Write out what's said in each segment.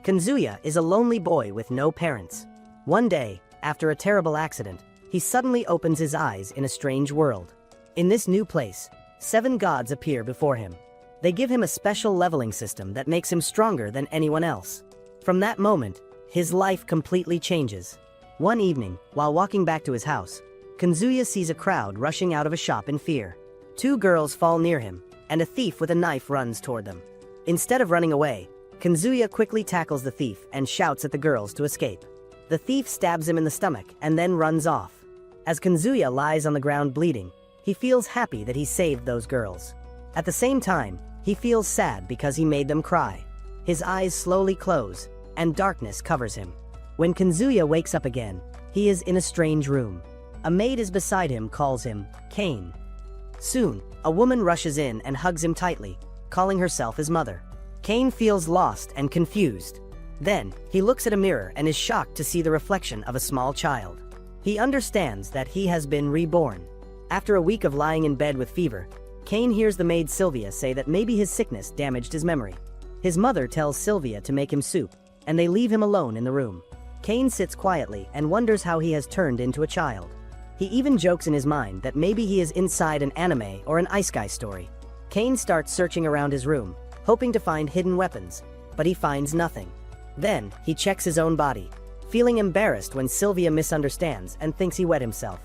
Kazuya is a lonely boy with no parents. One day, after a terrible accident, he suddenly opens his eyes in a strange world. In this new place, 7 gods appear before him. They give him a special leveling system that makes him stronger than anyone else. From that moment, his life completely changes. One evening, while walking back to his house, Kazuya sees a crowd rushing out of a shop in fear. 2 girls fall near him, and a thief with a knife runs toward them. Instead of running away, Kazuya quickly tackles the thief and shouts at the girls to escape. The thief stabs him in the stomach and then runs off. As Kazuya lies on the ground bleeding, he feels happy that he saved those girls. At the same time, he feels sad because he made them cry. His eyes slowly close, and darkness covers him. When Kazuya wakes up again, he is in a strange room. A maid is beside him, calls him Kane. Soon, a woman rushes in and hugs him tightly, calling herself his mother. Kane feels lost and confused. Then, he looks at a mirror and is shocked to see the reflection of a small child. He understands that he has been reborn. After a week of lying in bed with fever, Kane hears the maid Sylvia say that maybe his sickness damaged his memory. His mother tells Sylvia to make him soup, and they leave him alone in the room. Kane sits quietly and wonders how he has turned into a child. He even jokes in his mind that maybe he is inside an anime or an Ice Guy story. Kane starts searching around his room, hoping to find hidden weapons, but he finds nothing. Then, he checks his own body, feeling embarrassed when Sylvia misunderstands and thinks he wet himself.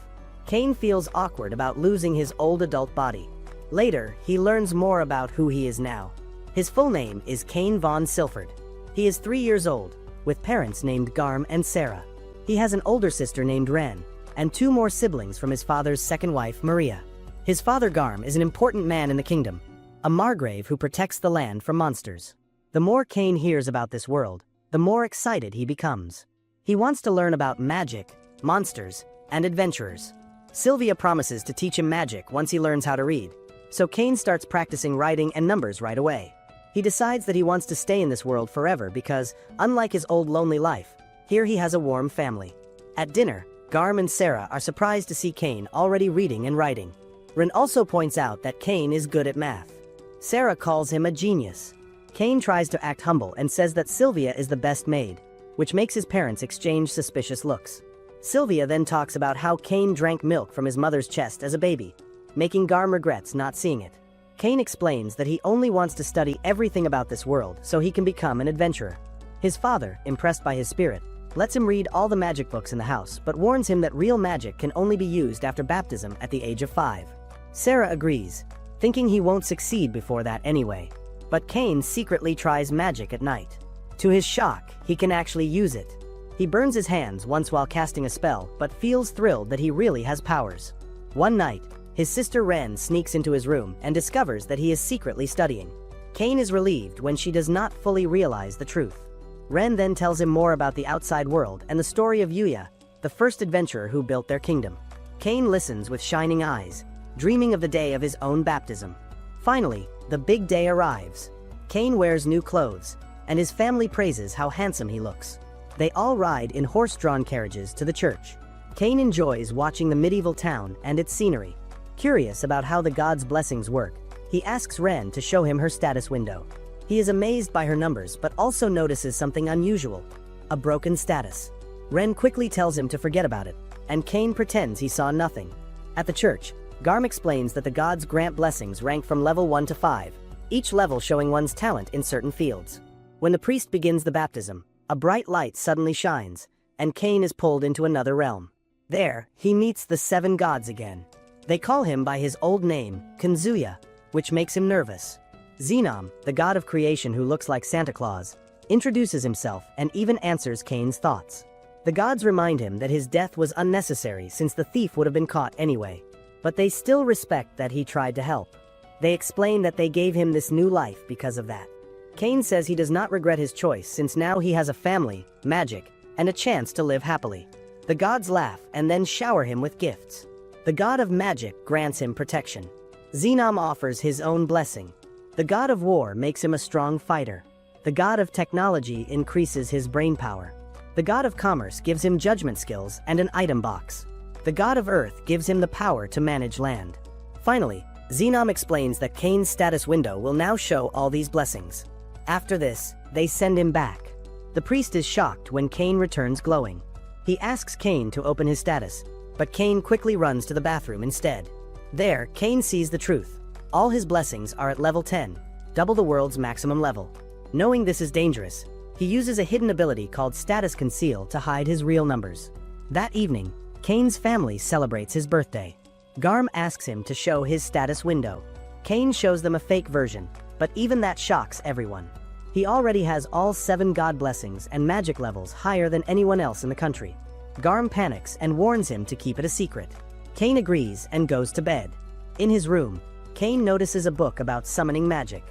Kane feels awkward about losing his old adult body. Later, he learns more about who he is now. His full name is Kane von Silford. He is 3 years old, with parents named Garm and Sarah. He has an older sister named Ren, and 2 more siblings from his father's second wife, Maria. His father Garm is an important man in the kingdom, a margrave who protects the land from monsters. The more Kane hears about this world, the more excited he becomes. He wants to learn about magic, monsters, and adventurers. Sylvia promises to teach him magic once he learns how to read, so Kane starts practicing writing and numbers right away. He decides that he wants to stay in this world forever because, unlike his old lonely life, here he has a warm family. At dinner, Garm and Sarah are surprised to see Kane already reading and writing. Ren also points out that Kane is good at math. Sarah calls him a genius. Kane tries to act humble and says that Sylvia is the best maid, which makes his parents exchange suspicious looks. Sylvia then talks about how Kane drank milk from his mother's chest as a baby, making Garm regrets not seeing it. Kane explains that he only wants to study everything about this world so he can become an adventurer. His father, impressed by his spirit, lets him read all the magic books in the house but warns him that real magic can only be used after baptism at the age of 5. Sarah agrees, thinking he won't succeed before that anyway. But Kane secretly tries magic at night. To his shock, he can actually use it. He burns his hands once while casting a spell, but feels thrilled that he really has powers. One night, his sister Ren sneaks into his room and discovers that he is secretly studying. Kane is relieved when she does not fully realize the truth. Ren then tells him more about the outside world and the story of Yuya, the first adventurer who built their kingdom. Kane listens with shining eyes, dreaming of the day of his own baptism. Finally, the big day arrives. Kane wears new clothes, and his family praises how handsome he looks. They all ride in horse-drawn carriages to the church. Kane enjoys watching the medieval town and its scenery. Curious about how the gods' blessings work, he asks Ren to show him her status window. He is amazed by her numbers but also notices something unusual: a broken status. Ren quickly tells him to forget about it, and Kane pretends he saw nothing. At the church, Garm explains that the gods grant blessings rank from level 1 to 5, each level showing one's talent in certain fields. When the priest begins the baptism, a bright light suddenly shines, and Kane is pulled into another realm. There, he meets the 7 gods again. They call him by his old name, Kazuya, which makes him nervous. Xenom, the god of creation who looks like Santa Claus, introduces himself and even answers Kane's thoughts. The gods remind him that his death was unnecessary since the thief would have been caught anyway, but they still respect that he tried to help. They explain that they gave him this new life because of that. Kane says he does not regret his choice since now he has a family, magic, and a chance to live happily. The gods laugh and then shower him with gifts. The god of magic grants him protection. Xenom offers his own blessing. The god of war makes him a strong fighter. The god of technology increases his brain power. The god of commerce gives him judgment skills and an item box. The god of earth gives him the power to manage land. Finally, Xenom explains that Kane's status window will now show all these blessings. After this, they send him back. The priest is shocked when Cain returns glowing. He asks Cain to open his status, but Cain quickly runs to the bathroom instead. There, Cain sees the truth. All his blessings are at level 10, double the world's maximum level. Knowing this is dangerous, he uses a hidden ability called Status Conceal to hide his real numbers. That evening, Cain's family celebrates his birthday. Garm asks him to show his status window. Cain shows them a fake version, but even that shocks everyone. He already has all 7 god blessings and magic levels higher than anyone else in the country. Garm panics and warns him to keep it a secret. Cain agrees and goes to bed. In his room, Cain notices a book about summoning magic.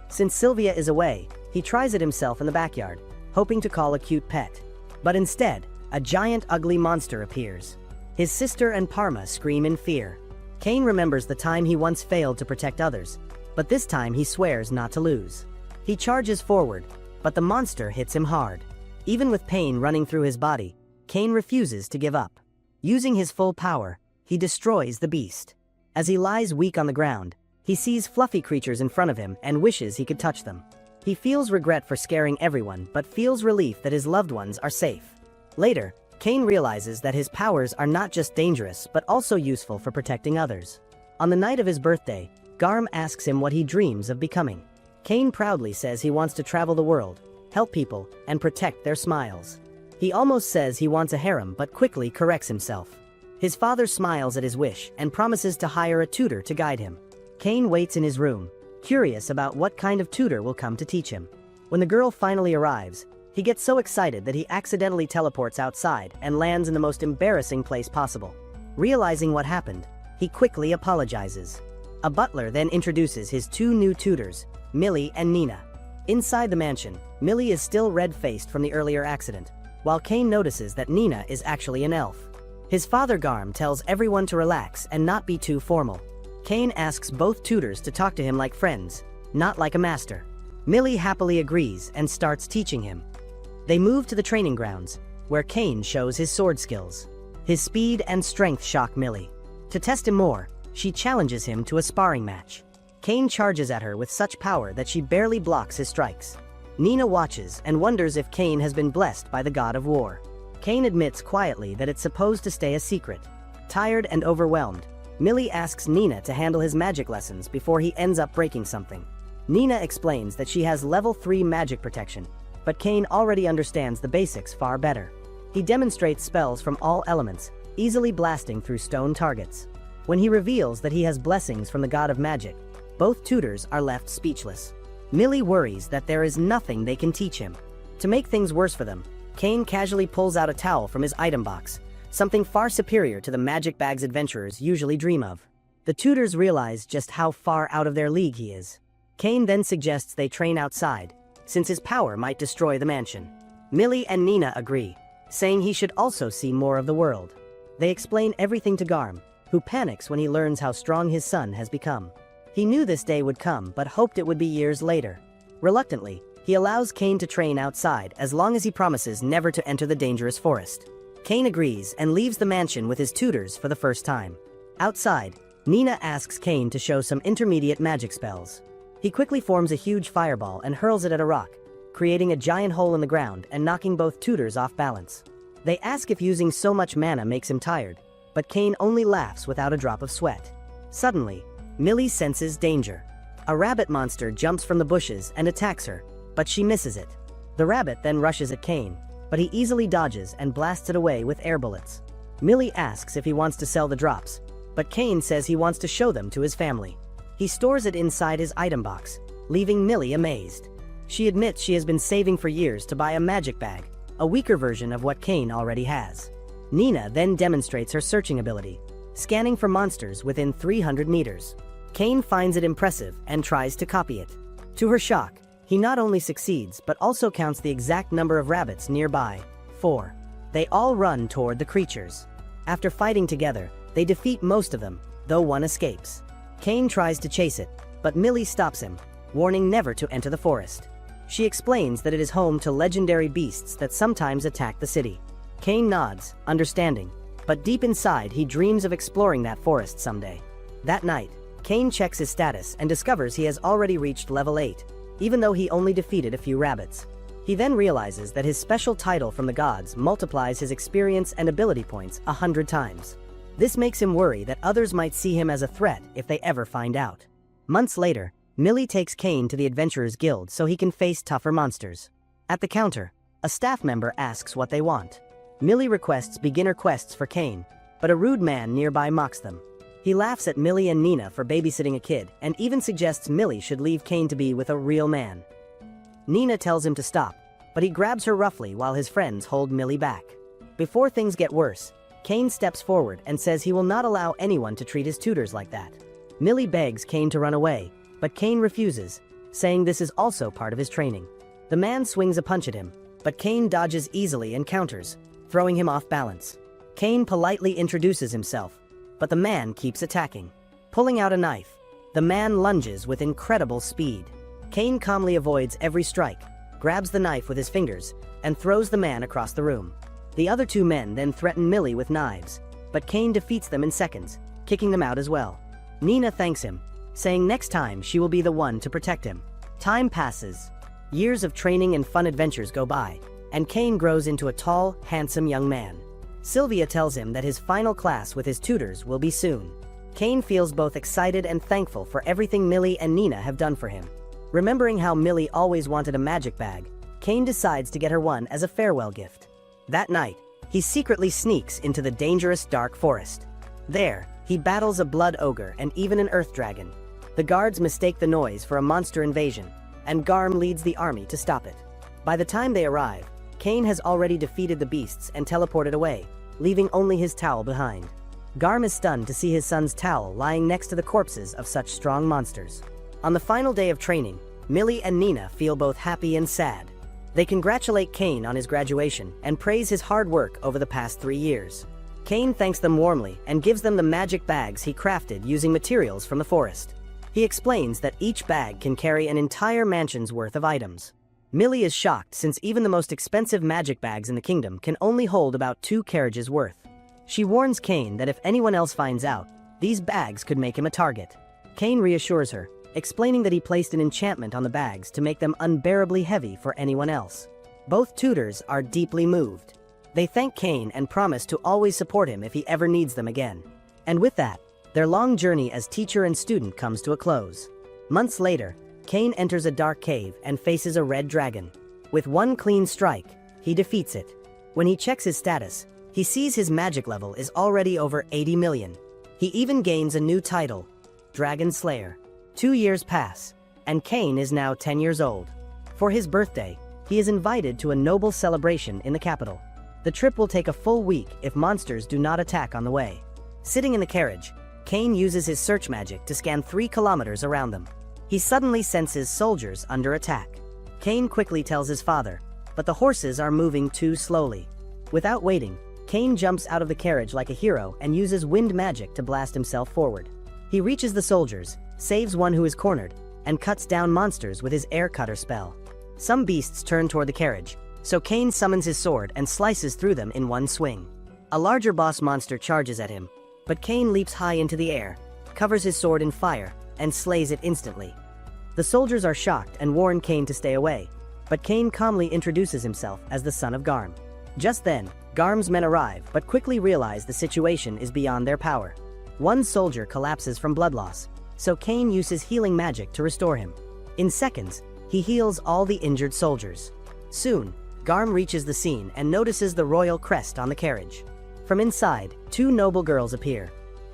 Since Sylvia is away, he tries it himself in the backyard, hoping to call a cute pet. But instead, a giant ugly monster appears. His sister and Parma scream in fear. Cain remembers the time he once failed to protect others, but this time he swears not to lose. He charges forward, but the monster hits him hard. Even with pain running through his body, Cain refuses to give up. Using his full power, he destroys the beast. As he lies weak on the ground, he sees fluffy creatures in front of him and wishes he could touch them. He feels regret for scaring everyone but feels relief that his loved ones are safe. Later, Cain realizes that his powers are not just dangerous but also useful for protecting others. On the night of his birthday, Garm asks him what he dreams of becoming. Cain proudly says he wants to travel the world, help people, and protect their smiles. He almost says he wants a harem but quickly corrects himself. His father smiles at his wish and promises to hire a tutor to guide him. Cain waits in his room, curious about what kind of tutor will come to teach him. When the girl finally arrives, he gets so excited that he accidentally teleports outside and lands in the most embarrassing place possible. Realizing what happened, he quickly apologizes. A butler then introduces his 2 new tutors, Millie and Nina. Inside the mansion, Millie is still red-faced from the earlier accident, while Cain notices that Nina is actually an elf. His father Garm tells everyone to relax and not be too formal. Cain asks both tutors to talk to him like friends, not like a master. Millie happily agrees and starts teaching him. They move to the training grounds, where Cain shows his sword skills. His speed and strength shock Millie. To test him more, she challenges him to a sparring match. Cain charges at her with such power that she barely blocks his strikes. Nina watches and wonders if Cain has been blessed by the god of war. Cain admits quietly that it's supposed to stay a secret. Tired and overwhelmed, Millie asks Nina to handle his magic lessons before he ends up breaking something. Nina explains that she has level 3 magic protection, but Cain already understands the basics far better. He demonstrates spells from all elements, easily blasting through stone targets. When he reveals that he has blessings from the god of magic, both tutors are left speechless. Millie worries that there is nothing they can teach him. To make things worse for them, Cain casually pulls out a towel from his item box, something far superior to the magic bags adventurers usually dream of. The tutors realize just how far out of their league he is. Cain then suggests they train outside, since his power might destroy the mansion. Millie and Nina agree, saying he should also see more of the world. They explain everything to Garm, who panics when he learns how strong his son has become. He knew this day would come but hoped it would be years later. Reluctantly, he allows Cain to train outside as long as he promises never to enter the dangerous forest. Cain agrees and leaves the mansion with his tutors for the first time. Outside, Nina asks Cain to show some intermediate magic spells. He quickly forms a huge fireball and hurls it at a rock, creating a giant hole in the ground and knocking both tutors off balance. They ask if using so much mana makes him tired, but Cain only laughs without a drop of sweat. Suddenly, Millie senses danger. A rabbit monster jumps from the bushes and attacks her, but she misses it. The rabbit then rushes at Cain, but he easily dodges and blasts it away with air bullets. Millie asks if he wants to sell the drops, but Cain says he wants to show them to his family. He stores it inside his item box, leaving Millie amazed. She admits she has been saving for years to buy a magic bag, a weaker version of what Cain already has. Nina then demonstrates her searching ability, scanning for monsters within 300 meters. Cain finds it impressive and tries to copy it. To her shock, he not only succeeds but also counts the exact number of rabbits nearby, 4. They all run toward the creatures. After fighting together, they defeat most of them, though one escapes. Cain tries to chase it, but Millie stops him, warning never to enter the forest. She explains that it is home to legendary beasts that sometimes attack the city. Cain nods, understanding, but deep inside he dreams of exploring that forest someday. That night, Cain checks his status and discovers he has already reached level 8, even though he only defeated a few rabbits. He then realizes that his special title from the gods multiplies his experience and ability points 100 times. This makes him worry that others might see him as a threat if they ever find out. Months later, Millie takes Kane to the Adventurers Guild so he can face tougher monsters. At the counter, a staff member asks what they want. Millie requests beginner quests for Kane, but a rude man nearby mocks them. He laughs at Millie and Nina for babysitting a kid and even suggests Millie should leave Kane to be with a real man. Nina tells him to stop, but he grabs her roughly while his friends hold Millie back. Before things get worse, Kane steps forward and says he will not allow anyone to treat his tutors like that. Millie begs Kane to run away, but Kane refuses, saying this is also part of his training. The man swings a punch at him, but Kane dodges easily and counters, throwing him off balance. Kane politely introduces himself, but the man keeps attacking. Pulling out a knife, the man lunges with incredible speed. Kane calmly avoids every strike, grabs the knife with his fingers, and throws the man across the room. The other two men then threaten Millie with knives, but Kane defeats them in seconds, kicking them out as well. Nina thanks him, saying next time she will be the one to protect him. Time passes. Years of training and fun adventures go by, and Kane grows into a tall, handsome young man. Sylvia tells him that his final class with his tutors will be soon. Kane feels both excited and thankful for everything Millie and Nina have done for him. Remembering how Millie always wanted a magic bag, Kane decides to get her one as a farewell gift. That night, he secretly sneaks into the dangerous dark forest. There, he battles a blood ogre and even an earth dragon. The guards mistake the noise for a monster invasion, and Garm leads the army to stop it. By the time they arrive, Kane has already defeated the beasts and teleported away, leaving only his towel behind. Garm is stunned to see his son's towel lying next to the corpses of such strong monsters. On the final day of training, Millie and Nina feel both happy and sad. They congratulate Kane on his graduation and praise his hard work over the past 3 years. Kane thanks them warmly and gives them the magic bags he crafted using materials from the forest. He explains that each bag can carry an entire mansion's worth of items. Millie is shocked since even the most expensive magic bags in the kingdom can only hold about 2 carriages worth. She warns Kane that if anyone else finds out, these bags could make him a target. Kane reassures her, explaining that he placed an enchantment on the bags to make them unbearably heavy for anyone else. Both tutors are deeply moved. They thank Kane and promise to always support him if he ever needs them again. And with that, their long journey as teacher and student comes to a close. Months later, Kane enters a dark cave and faces a red dragon. With one clean strike, he defeats it. When he checks his status, he sees his magic level is already over 80 million. He even gains a new title, Dragon Slayer. 2 years pass, and Kane is now 10 years old. For his birthday, he is invited to a noble celebration in the capital. The trip will take a full week if monsters do not attack on the way. Sitting in the carriage, Kane uses his search magic to scan 3 kilometers around them. He suddenly senses soldiers under attack. Kane quickly tells his father, but the horses are moving too slowly. Without waiting, Kane jumps out of the carriage like a hero and uses wind magic to blast himself forward. He reaches the soldiers, saves one who is cornered, and cuts down monsters with his air cutter spell. Some beasts turn toward the carriage, so Kane summons his sword and slices through them in one swing. A larger boss monster charges at him, but Kane leaps high into the air, covers his sword in fire, and slays it instantly. The soldiers are shocked and warn Kane to stay away, but Kane calmly introduces himself as the son of Garm. Just then, Garm's men arrive but quickly realize the situation is beyond their power. One soldier collapses from blood loss, so Kane uses healing magic to restore him. In seconds, he heals all the injured soldiers. Soon, Garm reaches the scene and notices the royal crest on the carriage. From inside, 2 noble girls appear,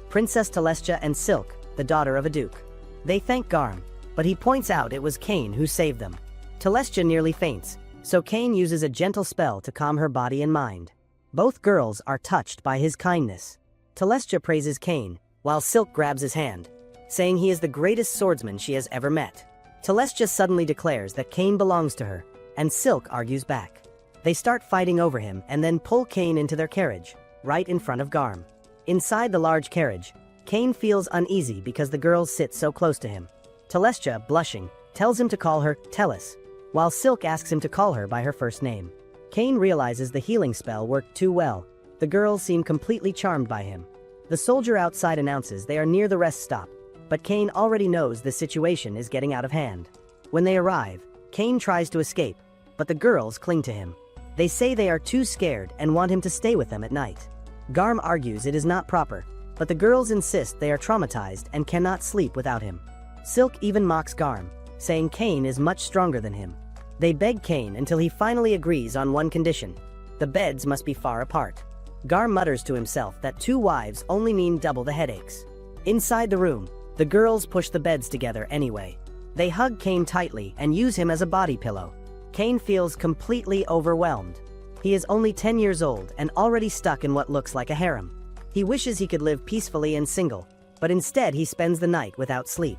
Princess Telestia and Silk, the daughter of a duke. They thank Garm, but he points out it was Kane who saved them. Telestia nearly faints, so Kane uses a gentle spell to calm her body and mind. Both girls are touched by his kindness. Telestia praises Kane, while Silk grabs his hand, saying he is the greatest swordsman she has ever met. Telestia suddenly declares that Kane belongs to her, and Silk argues back. They start fighting over him and then pull Kane into their carriage, right in front of Garm. Inside the large carriage, Kane feels uneasy because the girls sit so close to him. Telestia, blushing, tells him to call her Teles, while Silk asks him to call her by her first name. Kane realizes the healing spell worked too well. The girls seem completely charmed by him. The soldier outside announces they are near the rest stop, but Kane already knows the situation is getting out of hand. When they arrive, Kane tries to escape, but the girls cling to him. They say they are too scared and want him to stay with them at night. Garm argues it is not proper, but the girls insist they are traumatized and cannot sleep without him. Silk even mocks Garm, saying Cain is much stronger than him. They beg Cain until he finally agrees on one condition: the beds must be far apart. Garm mutters to himself that 2 wives only mean double the headaches. Inside the room, the girls push the beds together anyway. They hug Cain tightly and use him as a body pillow. Cain feels completely overwhelmed. He is only 10 years old and already stuck in what looks like a harem. He wishes he could live peacefully and single, but instead he spends the night without sleep.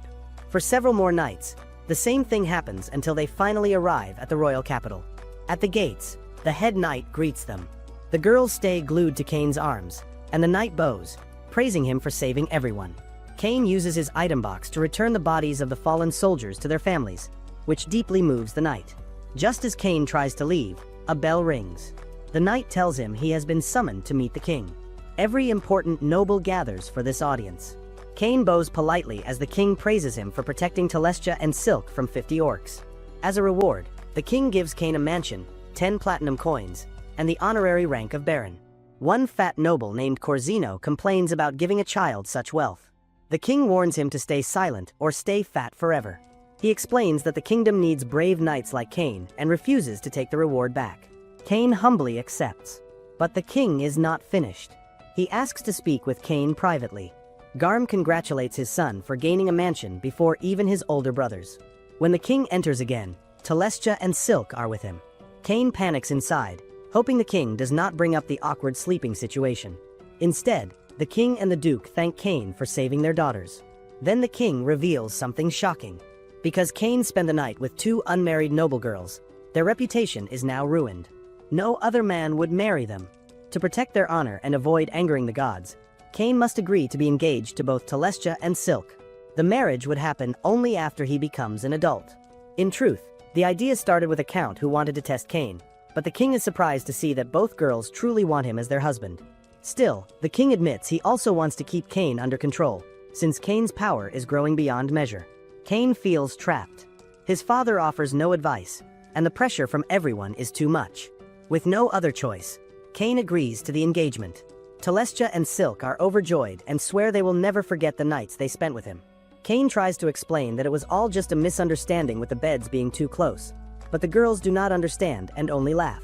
For several more nights, the same thing happens until they finally arrive at the royal capital. At the gates, the head knight greets them. The girls stay glued to Cain's arms, and the knight bows, praising him for saving everyone. Cain uses his item box to return the bodies of the fallen soldiers to their families, which deeply moves the knight. Just as Cain tries to leave, a bell rings. The knight tells him he has been summoned to meet the king. Every important noble gathers for this audience. Cain bows politely as the king praises him for protecting Telestia and Silk from 50 orcs. As a reward, the king gives Cain a mansion, 10 platinum coins, and the honorary rank of baron. One fat noble named Corzino complains about giving a child such wealth. The king warns him to stay silent or stay fat forever. He explains that the kingdom needs brave knights like Cain and refuses to take the reward back. Cain humbly accepts. But the king is not finished. He asks to speak with Cain privately. Garm congratulates his son for gaining a mansion before even his older brothers. When the king enters again, Telestia and Silk are with him. Cain panics inside, hoping the king does not bring up the awkward sleeping situation. Instead, the king and the duke thank Cain for saving their daughters. Then the king reveals something shocking. Because Cain spent the night with 2 unmarried noble girls, their reputation is now ruined. No other man would marry them. To protect their honor and avoid angering the gods, Cain must agree to be engaged to both Telestia and Silk. The marriage would happen only after he becomes an adult. In truth, the idea started with a count who wanted to test Cain, but the king is surprised to see that both girls truly want him as their husband. Still, the king admits he also wants to keep Cain under control, since Cain's power is growing beyond measure. Cain feels trapped. His father offers no advice, and the pressure from everyone is too much. With no other choice, Cain agrees to the engagement. Telestia and Silk are overjoyed and swear they will never forget the nights they spent with him. Cain tries to explain that it was all just a misunderstanding with the beds being too close, but the girls do not understand and only laugh.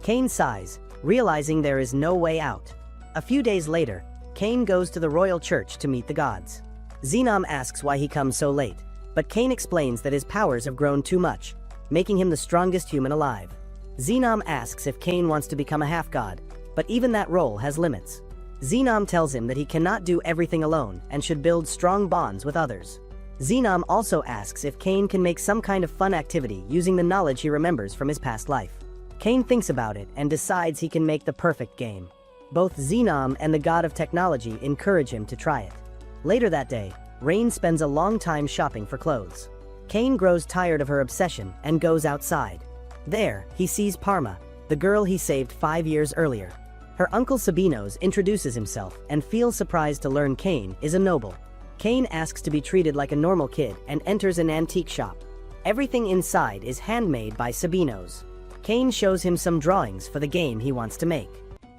Cain sighs, realizing there is no way out. A few days later, Cain goes to the royal church to meet the gods. Xenom asks why he comes so late, but Cain explains that his powers have grown too much, making him the strongest human alive. Xenom asks if Cain wants to become a half-god, but even that role has limits. Xenom tells him that he cannot do everything alone and should build strong bonds with others. Xenom also asks if Cain can make some kind of fun activity using the knowledge he remembers from his past life. Cain thinks about it and decides he can make the perfect game. Both Xenom and the god of technology encourage him to try it. Later that day, Rain spends a long time shopping for clothes. Cain grows tired of her obsession and goes outside. There, he sees Parma, the girl he saved 5 years earlier. Her uncle Sabinos introduces himself and feels surprised to learn Cain is a noble. Cain asks to be treated like a normal kid and enters an antique shop. Everything inside is handmade by Sabinos. Cain shows him some drawings for the game he wants to make.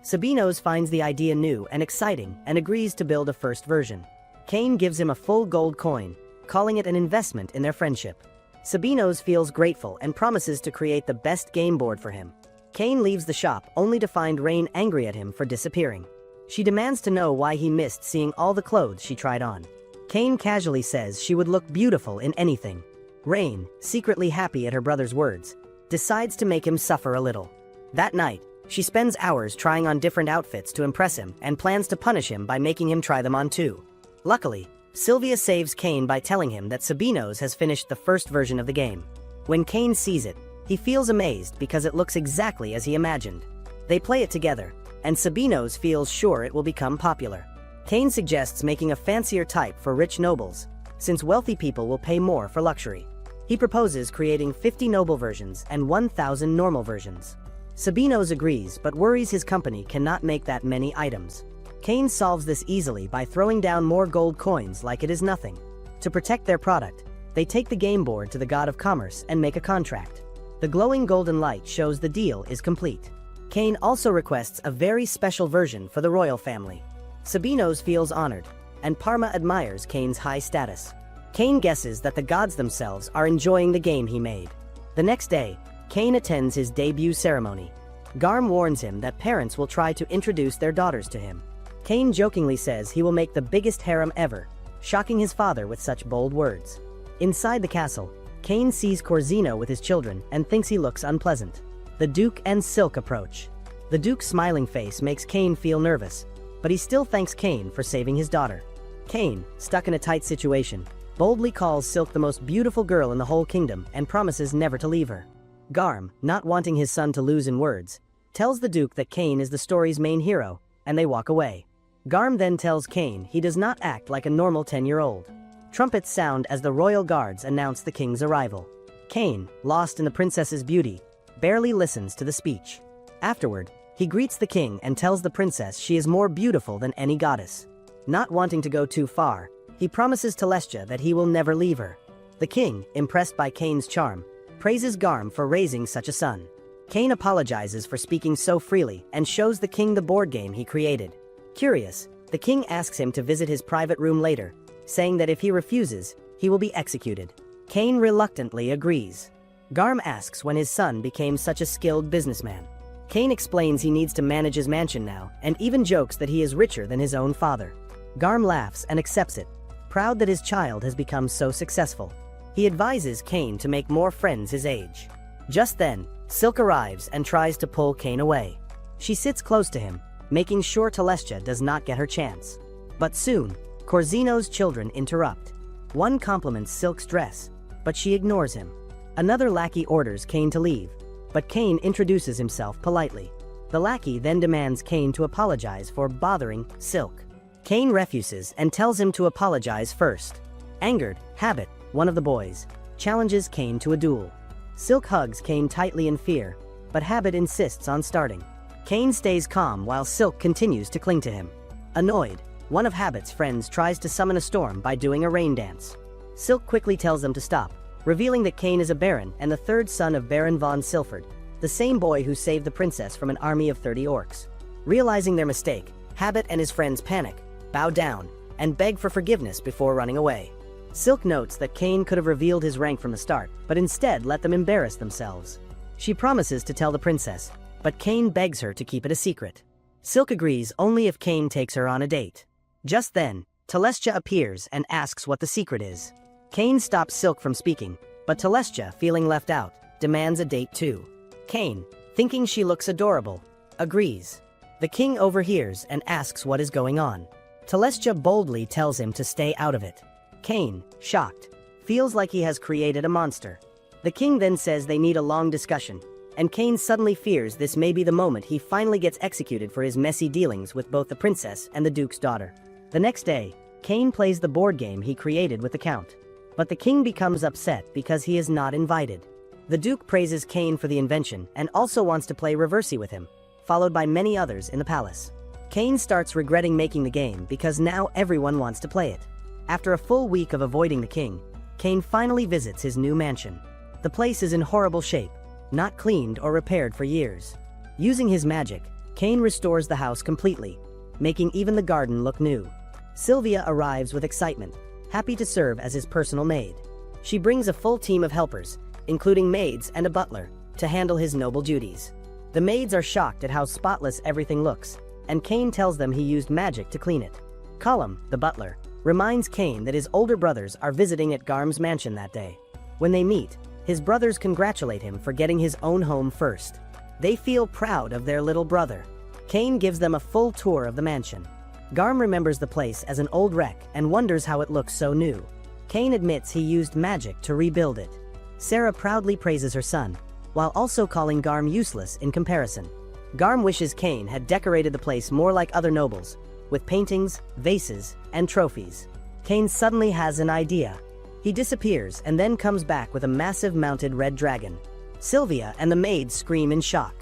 Sabinos finds the idea new and exciting and agrees to build a first version. Cain gives him a full gold coin, calling it an investment in their friendship. Sabinos feels grateful and promises to create the best game board for him. Cain leaves the shop only to find Rain angry at him for disappearing. She demands to know why he missed seeing all the clothes she tried on. Cain casually says she would look beautiful in anything. Rain, secretly happy at her brother's words, decides to make him suffer a little. That night, she spends hours trying on different outfits to impress him and plans to punish him by making him try them on too. Luckily, Sylvia saves Cain by telling him that Sabinos has finished the first version of the game. When Cain sees it, he feels amazed because it looks exactly as he imagined. They play it together, and Sabinos feels sure it will become popular. Cain suggests making a fancier type for rich nobles, since wealthy people will pay more for luxury. He proposes creating 50 noble versions and 1,000 normal versions. Sabinos agrees but worries his company cannot make that many items. Cain solves this easily by throwing down more gold coins like it is nothing. To protect their product, they take the game board to the god of commerce and make a contract. The glowing golden light shows the deal is complete. Cain also requests a very special version for the royal family. Sabinos feels honored, and Parma admires Cain's high status. Cain guesses that the gods themselves are enjoying the game he made. The next day, Cain attends his debut ceremony. Garm warns him that parents will try to introduce their daughters to him. Cain jokingly says he will make the biggest harem ever, shocking his father with such bold words. Inside the castle, Cain sees Corzino with his children and thinks he looks unpleasant. The Duke and Silk approach. The Duke's smiling face makes Cain feel nervous, but he still thanks Cain for saving his daughter. Cain, stuck in a tight situation, boldly calls Silk the most beautiful girl in the whole kingdom and promises never to leave her. Garm, not wanting his son to lose in words, tells the Duke that Cain is the story's main hero, and they walk away. Garm then tells Cain he does not act like a normal 10-year-old. Trumpets sound as the royal guards announce the king's arrival. Cain, lost in the princess's beauty, barely listens to the speech. Afterward, he greets the king and tells the princess she is more beautiful than any goddess. Not wanting to go too far, he promises Telestia that he will never leave her. The king, impressed by Cain's charm, praises Garm for raising such a son. Cain apologizes for speaking so freely and shows the king the board game he created. Curious, the king asks him to visit his private room later, saying that if he refuses, he will be executed. Cain reluctantly agrees. Garm asks when his son became such a skilled businessman. Cain explains he needs to manage his mansion now and even jokes that he is richer than his own father. Garm laughs and accepts it, proud that his child has become so successful. He advises Cain to make more friends his age. Just then, Silk arrives and tries to pull Cain away. She sits close to him, making sure Telestia does not get her chance. But soon, Corzino's children interrupt. One compliments Silk's dress, but she ignores him. Another lackey orders Cain to leave, but Cain introduces himself politely. The lackey then demands Cain to apologize for bothering Silk. Cain refuses and tells him to apologize first. Angered, Habit, one of the boys, challenges Cain to a duel. Silk hugs Cain tightly in fear, but Habit insists on starting. Cain stays calm while Silk continues to cling to him. Annoyed, one of Habit's friends tries to summon a storm by doing a rain dance. Silk quickly tells them to stop, revealing that Cain is a baron and the third son of Baron von Silford, the same boy who saved the princess from an army of 30 orcs. Realizing their mistake, Habit and his friends panic, bow down, and beg for forgiveness before running away. Silk notes that Cain could have revealed his rank from the start, but instead let them embarrass themselves. She promises to tell the princess, but Cain begs her to keep it a secret. Silk agrees only if Cain takes her on a date. Just then, Telestia appears and asks what the secret is. Cain stops Silk from speaking, but Telestia, feeling left out, demands a date too. Cain, thinking she looks adorable, agrees. The king overhears and asks what is going on. Telestia boldly tells him to stay out of it. Cain, shocked, feels like he has created a monster. The king then says they need a long discussion, and Cain suddenly fears this may be the moment he finally gets executed for his messy dealings with both the princess and the duke's daughter. The next day, Cain plays the board game he created with the count. But the king becomes upset because he is not invited. The duke praises Cain for the invention and also wants to play reversi with him, followed by many others in the palace. Cain starts regretting making the game because now everyone wants to play it. After a full week of avoiding the king, Cain finally visits his new mansion. The place is in horrible shape, not cleaned or repaired for years. Using his magic, Cain restores the house completely, making even the garden look new. Sylvia arrives with excitement, happy to serve as his personal maid. She brings a full team of helpers, including maids and a butler, to handle his noble duties. The maids are shocked at how spotless everything looks, and Cain tells them he used magic to clean it. Cullum, the butler, reminds Cain that his older brothers are visiting at Garm's mansion that day. When they meet, his brothers congratulate him for getting his own home first. They feel proud of their little brother. Cain gives them a full tour of the mansion. Garm remembers the place as an old wreck and wonders how it looks so new. Cain admits he used magic to rebuild it. Sarah proudly praises her son, while also calling Garm useless in comparison. Garm wishes Cain had decorated the place more like other nobles, with paintings, vases, and trophies. Cain suddenly has an idea. He disappears and then comes back with a massive mounted red dragon. Sylvia and the maids scream in shock.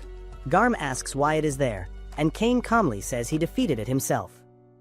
Garm asks why it is there, and Cain calmly says he defeated it himself.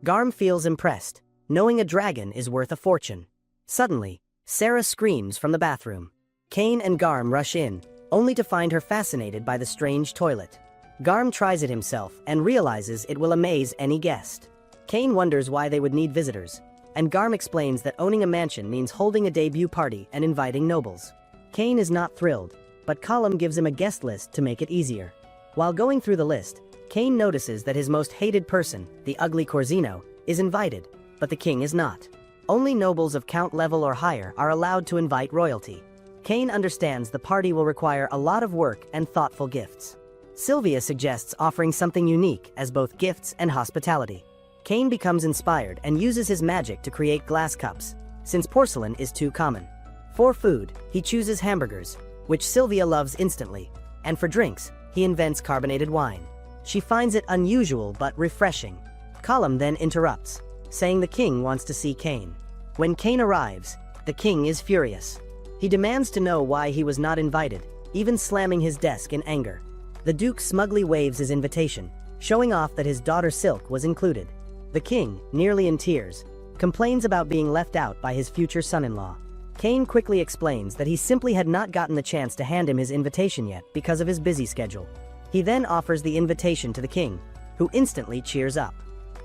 Garm feels impressed, knowing a dragon is worth a fortune. Suddenly, Sarah screams from the bathroom. Cain and Garm rush in, only to find her fascinated by the strange toilet. Garm tries it himself and realizes it will amaze any guest. Cain wonders why they would need visitors, and Garm explains that owning a mansion means holding a debut party and inviting nobles. Cain is not thrilled, but Colum gives him a guest list to make it easier. While going through the list, Cain notices that his most hated person, the ugly Corzino, is invited, but the king is not. Only nobles of count level or higher are allowed to invite royalty. Cain understands the party will require a lot of work and thoughtful gifts. Sylvia suggests offering something unique as both gifts and hospitality. Cain becomes inspired and uses his magic to create glass cups, since porcelain is too common. For food, he chooses hamburgers, which Sylvia loves instantly, and for drinks, he invents carbonated wine. She finds it unusual but refreshing. Colum then interrupts, saying the king wants to see Cain. When Cain arrives, the king is furious. He demands to know why he was not invited, even slamming his desk in anger. The Duke smugly waives his invitation, showing off that his daughter Silk was included. The king, nearly in tears, complains about being left out by his future son-in-law. Cain quickly explains that he simply had not gotten the chance to hand him his invitation yet because of his busy schedule. He then offers the invitation to the king, who instantly cheers up.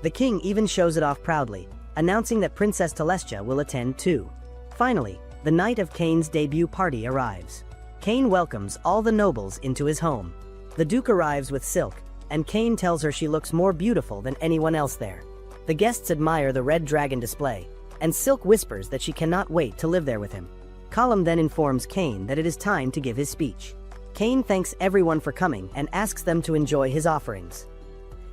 The king even shows it off proudly, announcing that Princess Telestia will attend too. Finally, the night of Cain's debut party arrives. Cain welcomes all the nobles into his home. The Duke arrives with Silk, and Cain tells her she looks more beautiful than anyone else there. The guests admire the red dragon display, and Silk whispers that she cannot wait to live there with him. Colum then informs Cain that it is time to give his speech. Cain thanks everyone for coming and asks them to enjoy his offerings.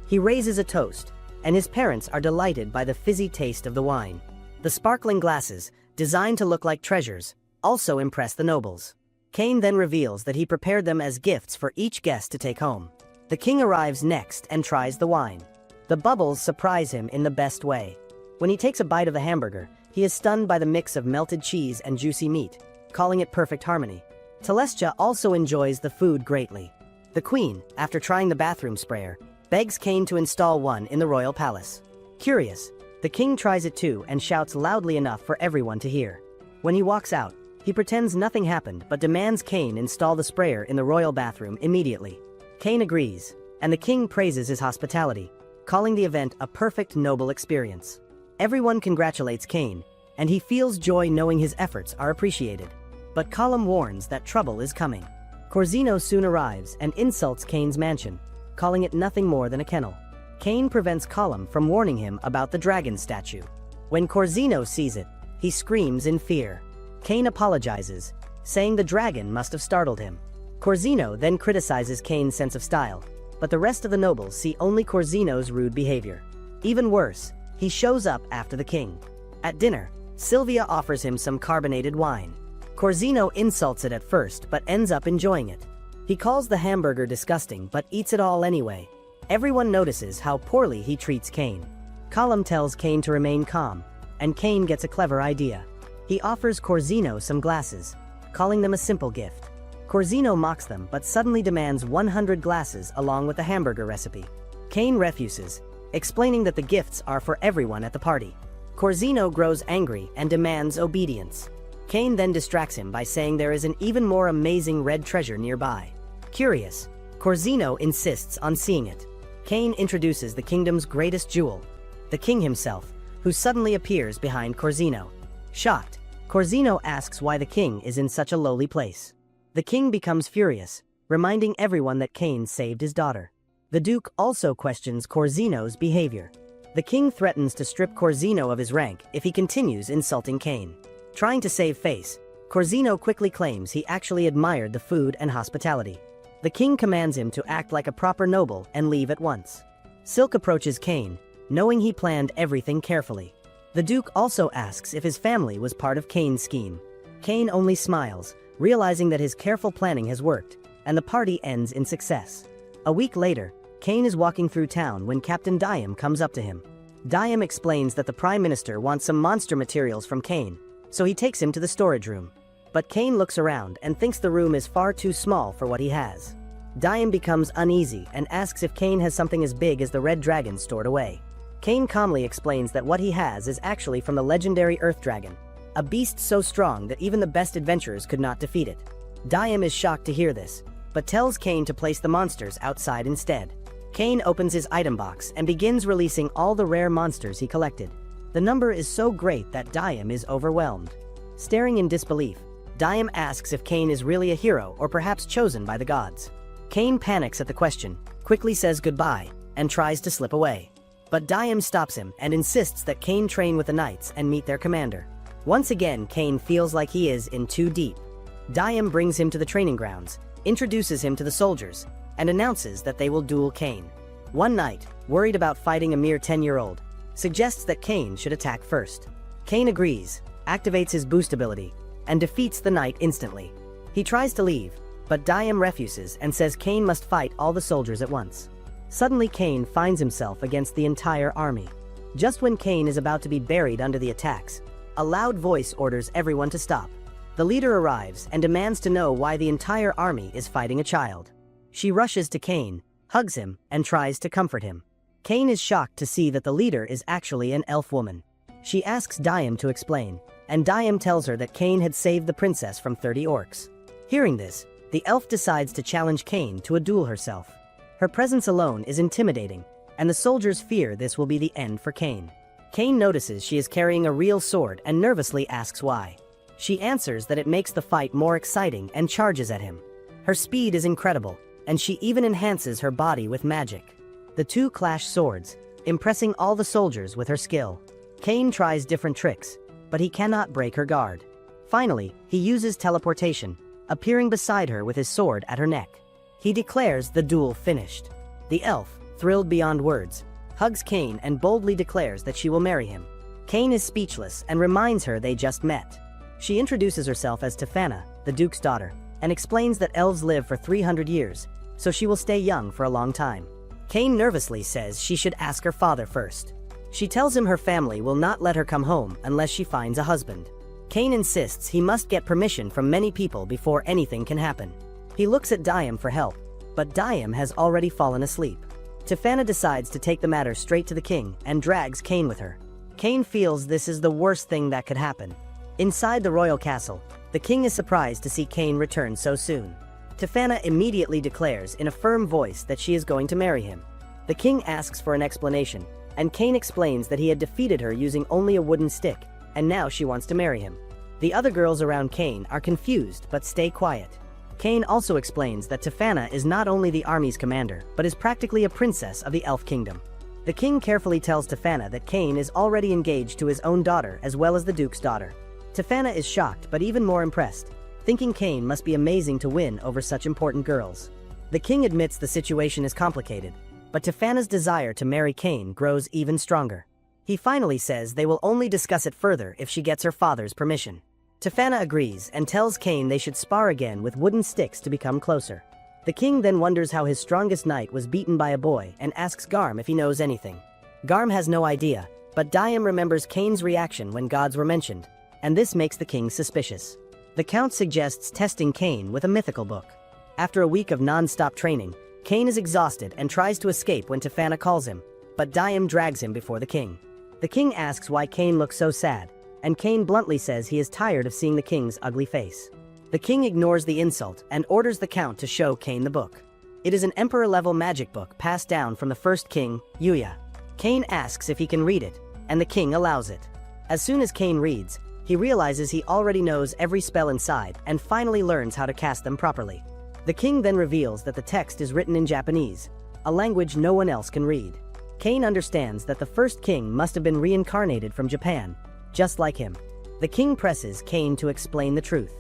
He raises a toast, and his parents are delighted by the fizzy taste of the wine. The sparkling glasses, designed to look like treasures, also impress the nobles. Cain then reveals that he prepared them as gifts for each guest to take home. The king arrives next and tries the wine. The bubbles surprise him in the best way. When he takes a bite of the hamburger, he is stunned by the mix of melted cheese and juicy meat, calling it perfect harmony. Telestia also enjoys the food greatly. The queen, after trying the bathroom sprayer, begs Cain to install one in the royal palace. Curious, the king tries it too and shouts loudly enough for everyone to hear. When he walks out, he pretends nothing happened but demands Cain install the sprayer in the royal bathroom immediately. Cain agrees, and the king praises his hospitality, calling the event a perfect noble experience. Everyone congratulates Cain, and he feels joy knowing his efforts are appreciated. But Colum warns that trouble is coming. Corzino soon arrives and insults Cain's mansion, calling it nothing more than a kennel. Cain prevents Colum from warning him about the dragon statue. When Corzino sees it, he screams in fear. Cain apologizes, saying the dragon must have startled him. Corzino then criticizes Cain's sense of style, but the rest of the nobles see only Corzino's rude behavior. Even worse, he shows up after the king. At dinner, Sylvia offers him some carbonated wine. Corzino insults it at first but ends up enjoying it. He calls the hamburger disgusting but eats it all anyway. Everyone notices how poorly he treats Cain. Colum tells Cain to remain calm, and Cain gets a clever idea. He offers Corzino some glasses, calling them a simple gift. Corzino mocks them but suddenly demands 100 glasses along with the hamburger recipe. Cain refuses, explaining that the gifts are for everyone at the party. Corzino grows angry and demands obedience. Cain then distracts him by saying there is an even more amazing red treasure nearby. Curious, Corzino insists on seeing it. Cain introduces the kingdom's greatest jewel, the king himself, who suddenly appears behind Corzino. Shocked, Corzino asks why the king is in such a lowly place. The king becomes furious, reminding everyone that Cain saved his daughter. The Duke also questions Corzino's behavior. The king threatens to strip Corzino of his rank if he continues insulting Cain. Trying to save face, Corzino quickly claims he actually admired the food and hospitality. The king commands him to act like a proper noble and leave at once. Silk approaches Cain, knowing he planned everything carefully. The Duke also asks if his family was part of Cain's scheme. Cain only smiles, realizing that his careful planning has worked, and the party ends in success. A week later, Cain is walking through town when Captain Diam comes up to him. Diam explains that the Prime Minister wants some monster materials from Cain, so he takes him to the storage room. But Cain looks around and thinks the room is far too small for what he has. Diam becomes uneasy and asks if Cain has something as big as the red dragon stored away. Cain calmly explains that what he has is actually from the legendary Earth Dragon, a beast so strong that even the best adventurers could not defeat it. Diam is shocked to hear this, but tells Cain to place the monsters outside instead. Cain opens his item box and begins releasing all the rare monsters he collected. The number is so great that Diam is overwhelmed. Staring in disbelief, Diam asks if Cain is really a hero or perhaps chosen by the gods. Cain panics at the question, quickly says goodbye, and tries to slip away. But Diam stops him and insists that Cain train with the knights and meet their commander. Once again, Cain feels like he is in too deep. Diam brings him to the training grounds, introduces him to the soldiers, and announces that they will duel Cain. One knight, worried about fighting a mere 10-year-old, suggests that Cain should attack first. Cain agrees, activates his boost ability, and defeats the knight instantly. He tries to leave, but Diam refuses and says Cain must fight all the soldiers at once. Suddenly Cain finds himself against the entire army. Just when Cain is about to be buried under the attacks, a loud voice orders everyone to stop. The leader arrives and demands to know why the entire army is fighting a child. She rushes to Cain, hugs him, and tries to comfort him. Cain is shocked to see that the leader is actually an elf woman. She asks Diam to explain, and Diam tells her that Cain had saved the princess from 30 orcs. Hearing this, the elf decides to challenge Cain to a duel herself. Her presence alone is intimidating, and the soldiers fear this will be the end for Cain. Cain notices she is carrying a real sword and nervously asks why. She answers that it makes the fight more exciting and charges at him. Her speed is incredible, and she even enhances her body with magic. The two clash swords, impressing all the soldiers with her skill. Cain tries different tricks, but he cannot break her guard. Finally, he uses teleportation, appearing beside her with his sword at her neck. He declares the duel finished. The elf, thrilled beyond words, hugs Cain and boldly declares that she will marry him. Cain is speechless and reminds her they just met. She introduces herself as Tefana, the Duke's daughter, and explains that elves live for 300 years, so she will stay young for a long time. Cain nervously says she should ask her father first. She tells him her family will not let her come home unless she finds a husband. Cain insists he must get permission from many people before anything can happen. He looks at Diam for help, but Diam has already fallen asleep. Tefana decides to take the matter straight to the king and drags Cain with her. Cain feels this is the worst thing that could happen. Inside the royal castle, the king is surprised to see Cain return so soon. Tefana immediately declares in a firm voice that she is going to marry him. The king asks for an explanation, and Cain explains that he had defeated her using only a wooden stick, and now she wants to marry him. The other girls around Cain are confused but stay quiet. Cain also explains that Tefana is not only the army's commander, but is practically a princess of the elf kingdom. The king carefully tells Tefana that Cain is already engaged to his own daughter as well as the Duke's daughter. Tefana is shocked but even more impressed, thinking Cain must be amazing to win over such important girls. The king admits the situation is complicated, but Tefana's desire to marry Cain grows even stronger. He finally says they will only discuss it further if she gets her father's permission. Tefana agrees and tells Cain they should spar again with wooden sticks to become closer. The king then wonders how his strongest knight was beaten by a boy and asks Garm if he knows anything. Garm has no idea, but Diam remembers Cain's reaction when gods were mentioned, and this makes the king suspicious. The count suggests testing Cain with a mythical book. After a week of non-stop training, Cain is exhausted and tries to escape when Tefana calls him, but Diam drags him before the king. The king asks why Cain looks so sad, and Cain bluntly says he is tired of seeing the king's ugly face. The king ignores the insult and orders the count to show Cain the book. It is an emperor-level magic book passed down from the first king, Yuya. Cain asks if he can read it, and the king allows it. As soon as Cain reads, he realizes he already knows every spell inside and finally learns how to cast them properly. The king then reveals that the text is written in Japanese, a language no one else can read. Cain understands that the first king must have been reincarnated from Japan, just like him. The king presses Cain to explain the truth.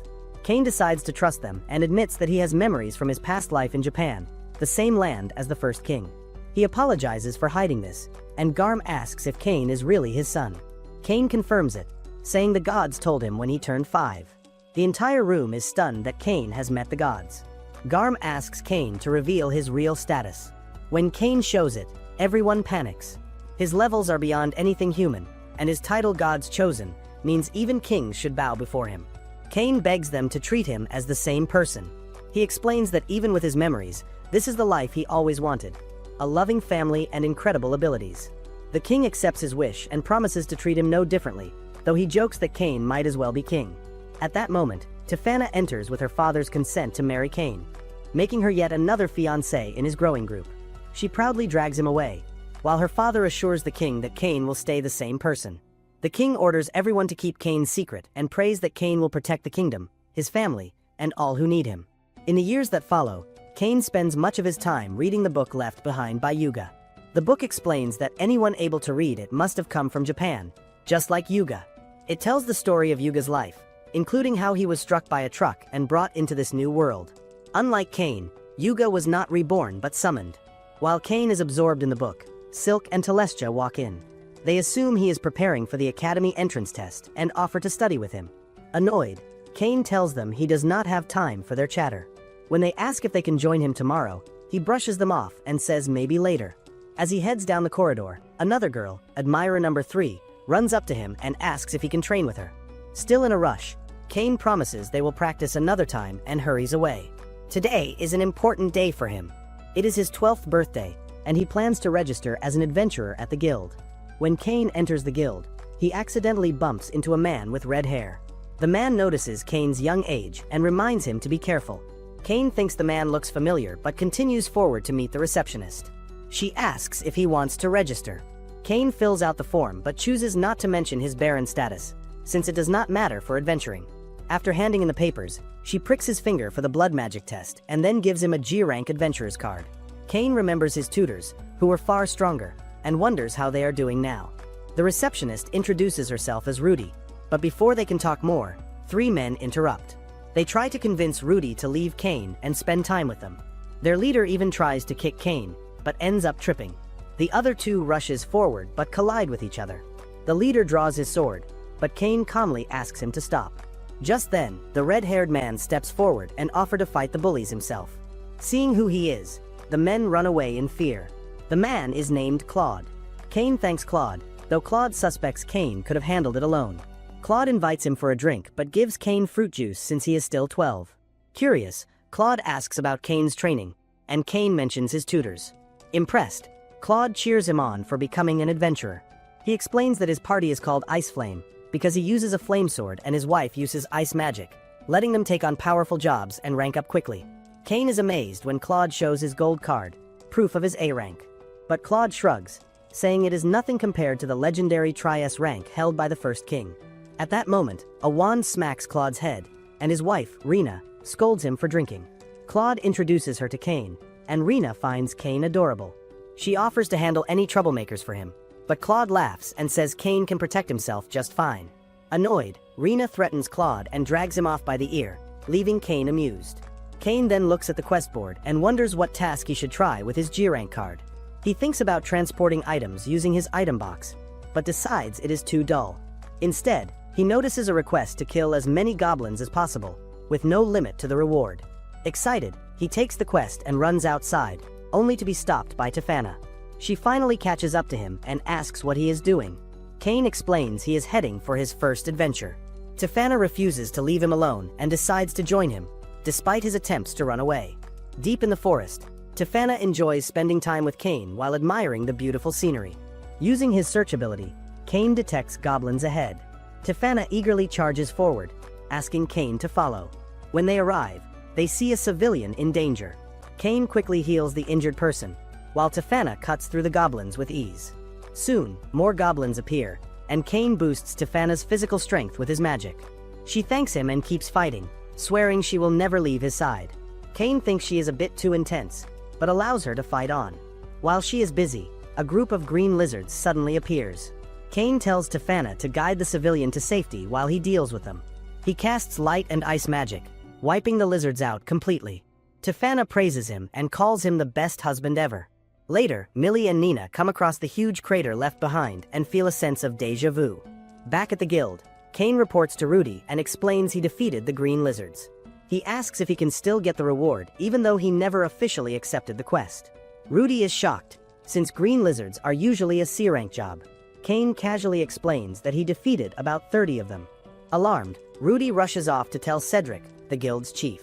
Cain decides to trust them and admits that he has memories from his past life in Japan, the same land as the first king. He apologizes for hiding this, and Garm asks if Cain is really his son. Cain confirms it, saying the gods told him when he turned 5. The entire room is stunned that Cain has met the gods. Garm asks Cain to reveal his real status. When Cain shows it, everyone panics. His levels are beyond anything human, and his title God's Chosen means even kings should bow before him. Cain begs them to treat him as the same person. He explains that even with his memories, this is the life he always wanted: a loving family and incredible abilities. The king accepts his wish and promises to treat him no differently, though he jokes that Cain might as well be king. At that moment, Tefana enters with her father's consent to marry Cain, making her yet another fiancée in his growing group. She proudly drags him away, while her father assures the king that Cain will stay the same person. The king orders everyone to keep Cain's secret and prays that Cain will protect the kingdom, his family, and all who need him. In the years that follow, Cain spends much of his time reading the book left behind by Yuga. The book explains that anyone able to read it must have come from Japan, just like Yuga. It tells the story of Yuga's life, including how he was struck by a truck and brought into this new world. Unlike Cain, Yuga was not reborn but summoned. While Cain is absorbed in the book, Silk and Telestia walk in. They assume he is preparing for the academy entrance test and offer to study with him. Annoyed, Cain tells them he does not have time for their chatter. When they ask if they can join him tomorrow, he brushes them off and says maybe later. As he heads down the corridor, another girl, admirer number 3, runs up to him and asks if he can train with her. Still in a rush, Cain promises they will practice another time and hurries away. Today is an important day for him. It is his 12th birthday, and he plans to register as an adventurer at the guild. When Cain enters the guild, he accidentally bumps into a man with red hair. The man notices Cain's young age and reminds him to be careful. Cain thinks the man looks familiar but continues forward to meet the receptionist. She asks if he wants to register. Cain fills out the form but chooses not to mention his barren status, since it does not matter for adventuring. After handing in the papers, she pricks his finger for the blood magic test and then gives him a G-rank adventurer's card. Cain remembers his tutors, who were far stronger, and wonders how they are doing now. The receptionist introduces herself as Rudy, but before they can talk more, 3 men interrupt. They try to convince Rudy to leave Cain and spend time with them. Their leader even tries to kick Cain, but ends up tripping. The other 2 rushes forward but collide with each other. The leader draws his sword, but Cain calmly asks him to stop. Just then, the red-haired man steps forward and offers to fight the bullies himself. Seeing who he is, the men run away in fear. The man is named Claude. Cain thanks Claude, though Claude suspects Cain could have handled it alone. Claude invites him for a drink but gives Cain fruit juice since he is still 12. Curious, Claude asks about Cain's training, and Cain mentions his tutors. Impressed, Claude cheers him on for becoming an adventurer. He explains that his party is called Ice Flame because he uses a flame sword and his wife uses ice magic, letting them take on powerful jobs and rank up quickly. Cain is amazed when Claude shows his gold card, proof of his A rank. But Claude shrugs, saying it is nothing compared to the legendary Tri-S rank held by the first king. At that moment, a wand smacks Claude's head, and his wife, Rena, scolds him for drinking. Claude introduces her to Cain, and Rena finds Cain adorable. She offers to handle any troublemakers for him, but Claude laughs and says Cain can protect himself just fine. Annoyed, Rena threatens Claude and drags him off by the ear, leaving Cain amused. Cain then looks at the quest board and wonders what task he should try with his G-rank card. He thinks about transporting items using his item box, but decides it is too dull. Instead, he notices a request to kill as many goblins as possible, with no limit to the reward. Excited, he takes the quest and runs outside, only to be stopped by Tefana. She finally catches up to him and asks what he is doing. Cain explains he is heading for his first adventure. Tefana refuses to leave him alone and decides to join him, despite his attempts to run away. Deep in the forest, Tefana enjoys spending time with Cain while admiring the beautiful scenery. Using his search ability, Cain detects goblins ahead. Tefana eagerly charges forward, asking Cain to follow. When they arrive, they see a civilian in danger. Cain quickly heals the injured person, while Tefana cuts through the goblins with ease. Soon, more goblins appear, and Cain boosts Tefana's physical strength with his magic. She thanks him and keeps fighting, swearing she will never leave his side. Cain thinks she is a bit too intense, but allows her to fight on. While she is busy, a group of green lizards suddenly appears. Cain tells Tefana to guide the civilian to safety while he deals with them. He casts light and ice magic, wiping the lizards out completely. Tefana praises him and calls him the best husband ever. Later, Millie and Nina come across the huge crater left behind and feel a sense of déjà vu. Back at the guild, Cain reports to Rudy and explains he defeated the green lizards. He asks if he can still get the reward even though he never officially accepted the quest. Rudy is shocked, since green lizards are usually a C-rank job. Cain casually explains that he defeated about 30 of them. Alarmed, Rudy rushes off to tell Cedric, the guild's chief.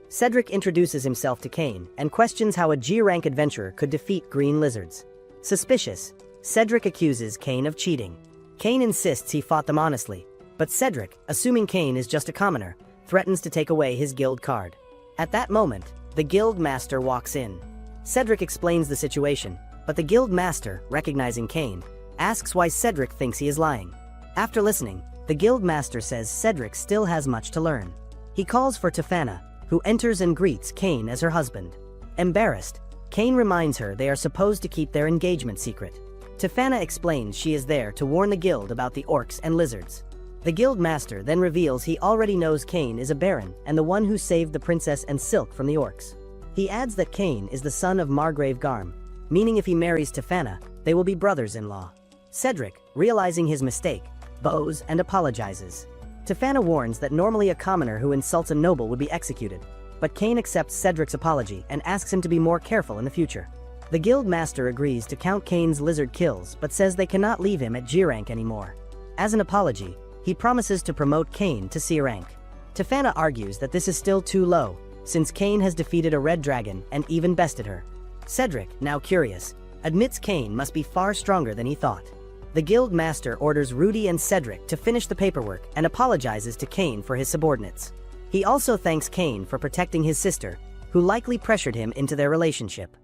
Cedric introduces himself to Cain and questions how a G-rank adventurer could defeat green lizards. Suspicious, Cedric accuses Cain of cheating. Cain insists he fought them honestly, but Cedric, assuming Cain is just a commoner, threatens to take away his guild card. At that moment, the guild master walks in. Cedric explains the situation, but the guild master, recognizing Kane, asks why Cedric thinks he is lying. After listening, the guild master says Cedric still has much to learn. He calls for Tefana, who enters and greets Kane as her husband. Embarrassed, Kane reminds her they are supposed to keep their engagement secret. Tefana explains she is there to warn the guild about the orcs and lizards. The guild master then reveals he already knows Kane is a baron and the one who saved the princess and Silk from the orcs. He adds that Kane is the son of Margrave Garm, meaning if he marries Tefana, they will be brothers-in-law. Cedric, realizing his mistake, bows and apologizes. Tefana warns that normally a commoner who insults a noble would be executed, but Kane accepts Cedric's apology and asks him to be more careful in the future. The guild master agrees to count Kane's lizard kills but says they cannot leave him at G rank anymore. As an apology, he promises to promote Kane to C rank. Tefana argues that this is still too low, since Kane has defeated a red dragon and even bested her. Cedric, now curious, admits Kane must be far stronger than he thought. The guild master orders Rudy and Cedric to finish the paperwork and apologizes to Kane for his subordinates. He also thanks Kane for protecting his sister, who likely pressured him into their relationship.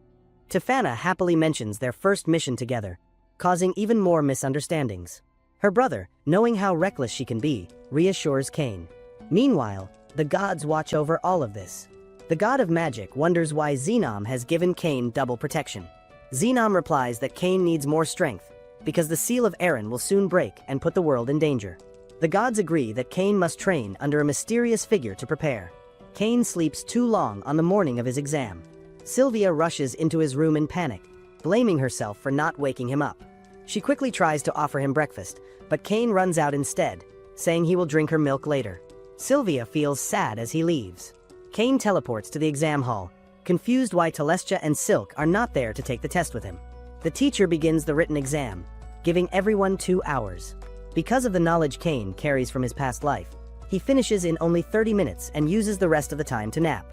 Tefana happily mentions their first mission together, causing even more misunderstandings. Her brother, knowing how reckless she can be, reassures Kane. Meanwhile, the gods watch over all of this. The god of magic wonders why Xenom has given Kane double protection. Xenom replies that Kane needs more strength, because the seal of Aaron will soon break and put the world in danger. The gods agree that Kane must train under a mysterious figure to prepare. Kane sleeps too long on the morning of his exam. Sylvia rushes into his room in panic, blaming herself for not waking him up. She quickly tries to offer him breakfast, but Kane runs out instead, saying he will drink her milk later. Sylvia feels sad as he leaves. Kane teleports to the exam hall, confused why Telestia and Silk are not there to take the test with him. The teacher begins the written exam, giving everyone 2 hours. Because of the knowledge Kane carries from his past life, he finishes in only 30 minutes and uses the rest of the time to nap.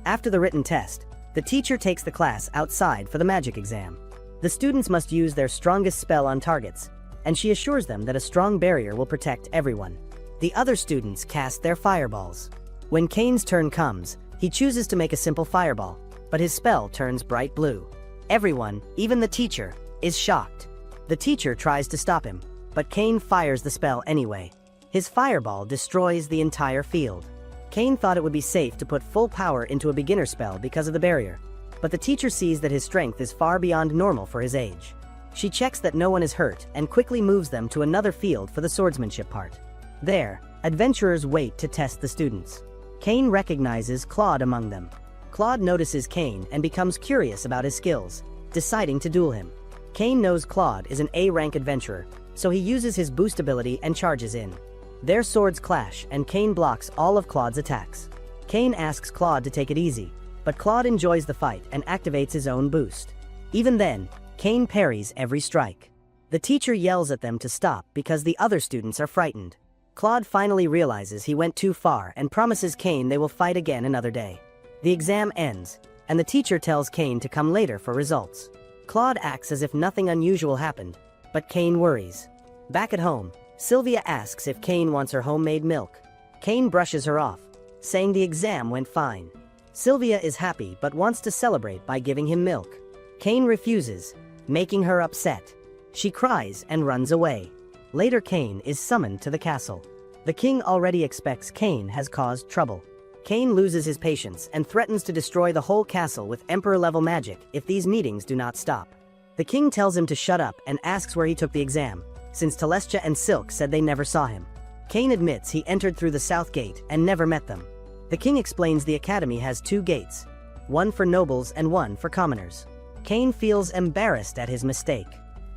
After the written test, the teacher takes the class outside for the magic exam. The students must use their strongest spell on targets, and she assures them that a strong barrier will protect everyone. The other students cast their fireballs. When Kane's turn comes, he chooses to make a simple fireball, but his spell turns bright blue. Everyone, even the teacher, is shocked. The teacher tries to stop him, but Kane fires the spell anyway. His fireball destroys the entire field. Kane thought it would be safe to put full power into a beginner spell because of the barrier, but the teacher sees that his strength is far beyond normal for his age. She checks that no one is hurt and quickly moves them to another field for the swordsmanship part. There, adventurers wait to test the students. Kane recognizes Claude among them. Claude notices Kane and becomes curious about his skills, deciding to duel him. Kane knows Claude is an A-rank adventurer, so he uses his boost ability and charges in. Their swords clash and Kane blocks all of Claude's attacks. Kane asks Claude to take it easy, but Claude enjoys the fight and activates his own boost. Even then, Kane parries every strike. The teacher yells at them to stop because the other students are frightened. Claude finally realizes he went too far and promises Kane they will fight again another day. The exam ends, and the teacher tells Kane to come later for results. Claude acts as if nothing unusual happened, but Kane worries. Back at home, Sylvia asks if Kane wants her homemade milk. Kane brushes her off, saying the exam went fine. Sylvia is happy but wants to celebrate by giving him milk. Kane refuses, making her upset. She cries and runs away. Later, Kane is summoned to the castle. The king already expects Kane has caused trouble. Kane loses his patience and threatens to destroy the whole castle with emperor-level magic if these meetings do not stop. The king tells him to shut up and asks where he took the exam, since Telestia and Silk said they never saw him. Kane admits he entered through the south gate and never met them. The king explains the academy has 2 gates, one for nobles and one for commoners. Kane feels embarrassed at his mistake.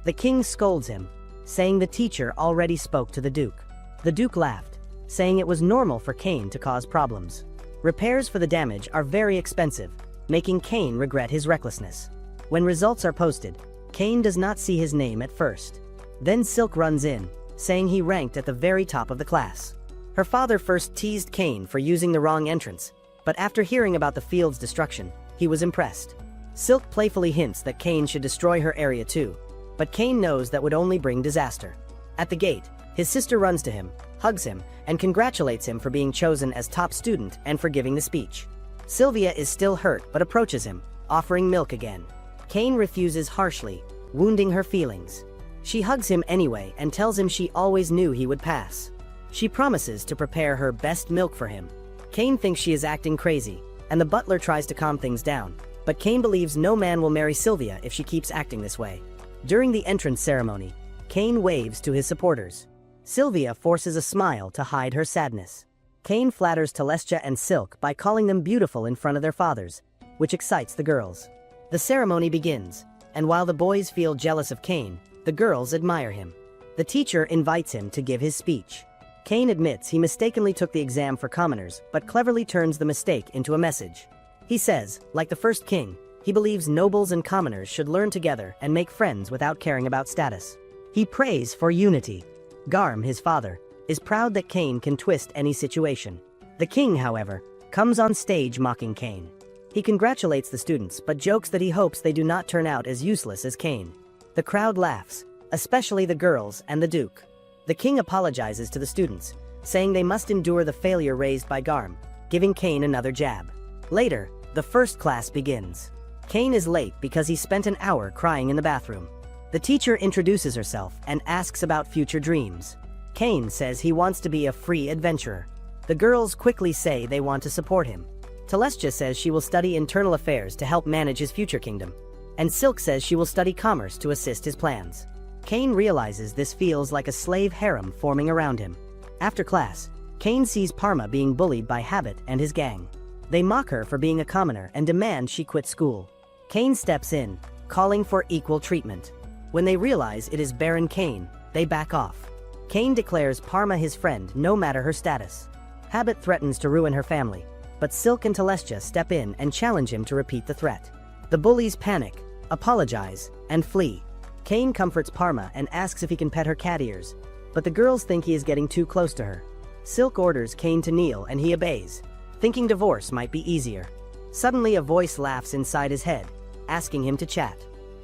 The king scolds him, saying the teacher already spoke to the Duke. The Duke laughed, saying it was normal for Kane to cause problems. Repairs for the damage are very expensive, making Kane regret his recklessness. When results are posted, Kane does not see his name at first. Then Silk runs in, saying he ranked at the very top of the class. Her father first teased Kane for using the wrong entrance, but after hearing about the field's destruction, he was impressed. Silk playfully hints that Kane should destroy her area too, but Kane knows that would only bring disaster. At the gate, his sister runs to him, hugs him, and congratulates him for being chosen as top student and for giving the speech. Sylvia is still hurt but approaches him, offering milk again. Cain refuses harshly, wounding her feelings. She hugs him anyway and tells him she always knew he would pass. She promises to prepare her best milk for him. Cain thinks she is acting crazy, and the butler tries to calm things down, but Cain believes no man will marry Sylvia if she keeps acting this way. During the entrance ceremony, Cain waves to his supporters. Sylvia forces a smile to hide her sadness. Cain flatters Telestia and Silk by calling them beautiful in front of their fathers, which excites the girls. The ceremony begins, and while the boys feel jealous of Cain, the girls admire him. The teacher invites him to give his speech. Cain admits he mistakenly took the exam for commoners, but cleverly turns the mistake into a message. He says, like the first king, he believes nobles and commoners should learn together and make friends without caring about status. He prays for unity. Garm, his father, is proud that Cain can twist any situation. The king, however, comes on stage mocking Cain. He congratulates the students but jokes that he hopes they do not turn out as useless as Cain. The crowd laughs, especially the girls and the Duke. The king apologizes to the students, saying they must endure the failure raised by Garm, giving Cain another jab. Later, the first class begins. Cain is late because he spent an hour crying in the bathroom. The teacher introduces herself and asks about future dreams. Cain says he wants to be a free adventurer. The girls quickly say they want to support him. Telestia says she will study internal affairs to help manage his future kingdom, and Silk says she will study commerce to assist his plans. Cain realizes this feels like a slave harem forming around him. After class, Cain sees Parma being bullied by Habit and his gang. They mock her for being a commoner and demand she quit school. Cain steps in, calling for equal treatment. When they realize it is Baron Cain, they back off. Cain declares Parma his friend no matter her status. Habit threatens to ruin her family, but Silk and Telestia step in and challenge him to repeat the threat. The bullies panic, apologize, and flee. Cain comforts Parma and asks if he can pet her cat ears, but the girls think he is getting too close to her. Silk orders Cain to kneel and he obeys, thinking divorce might be easier. Suddenly a voice laughs inside his head, asking him to chat.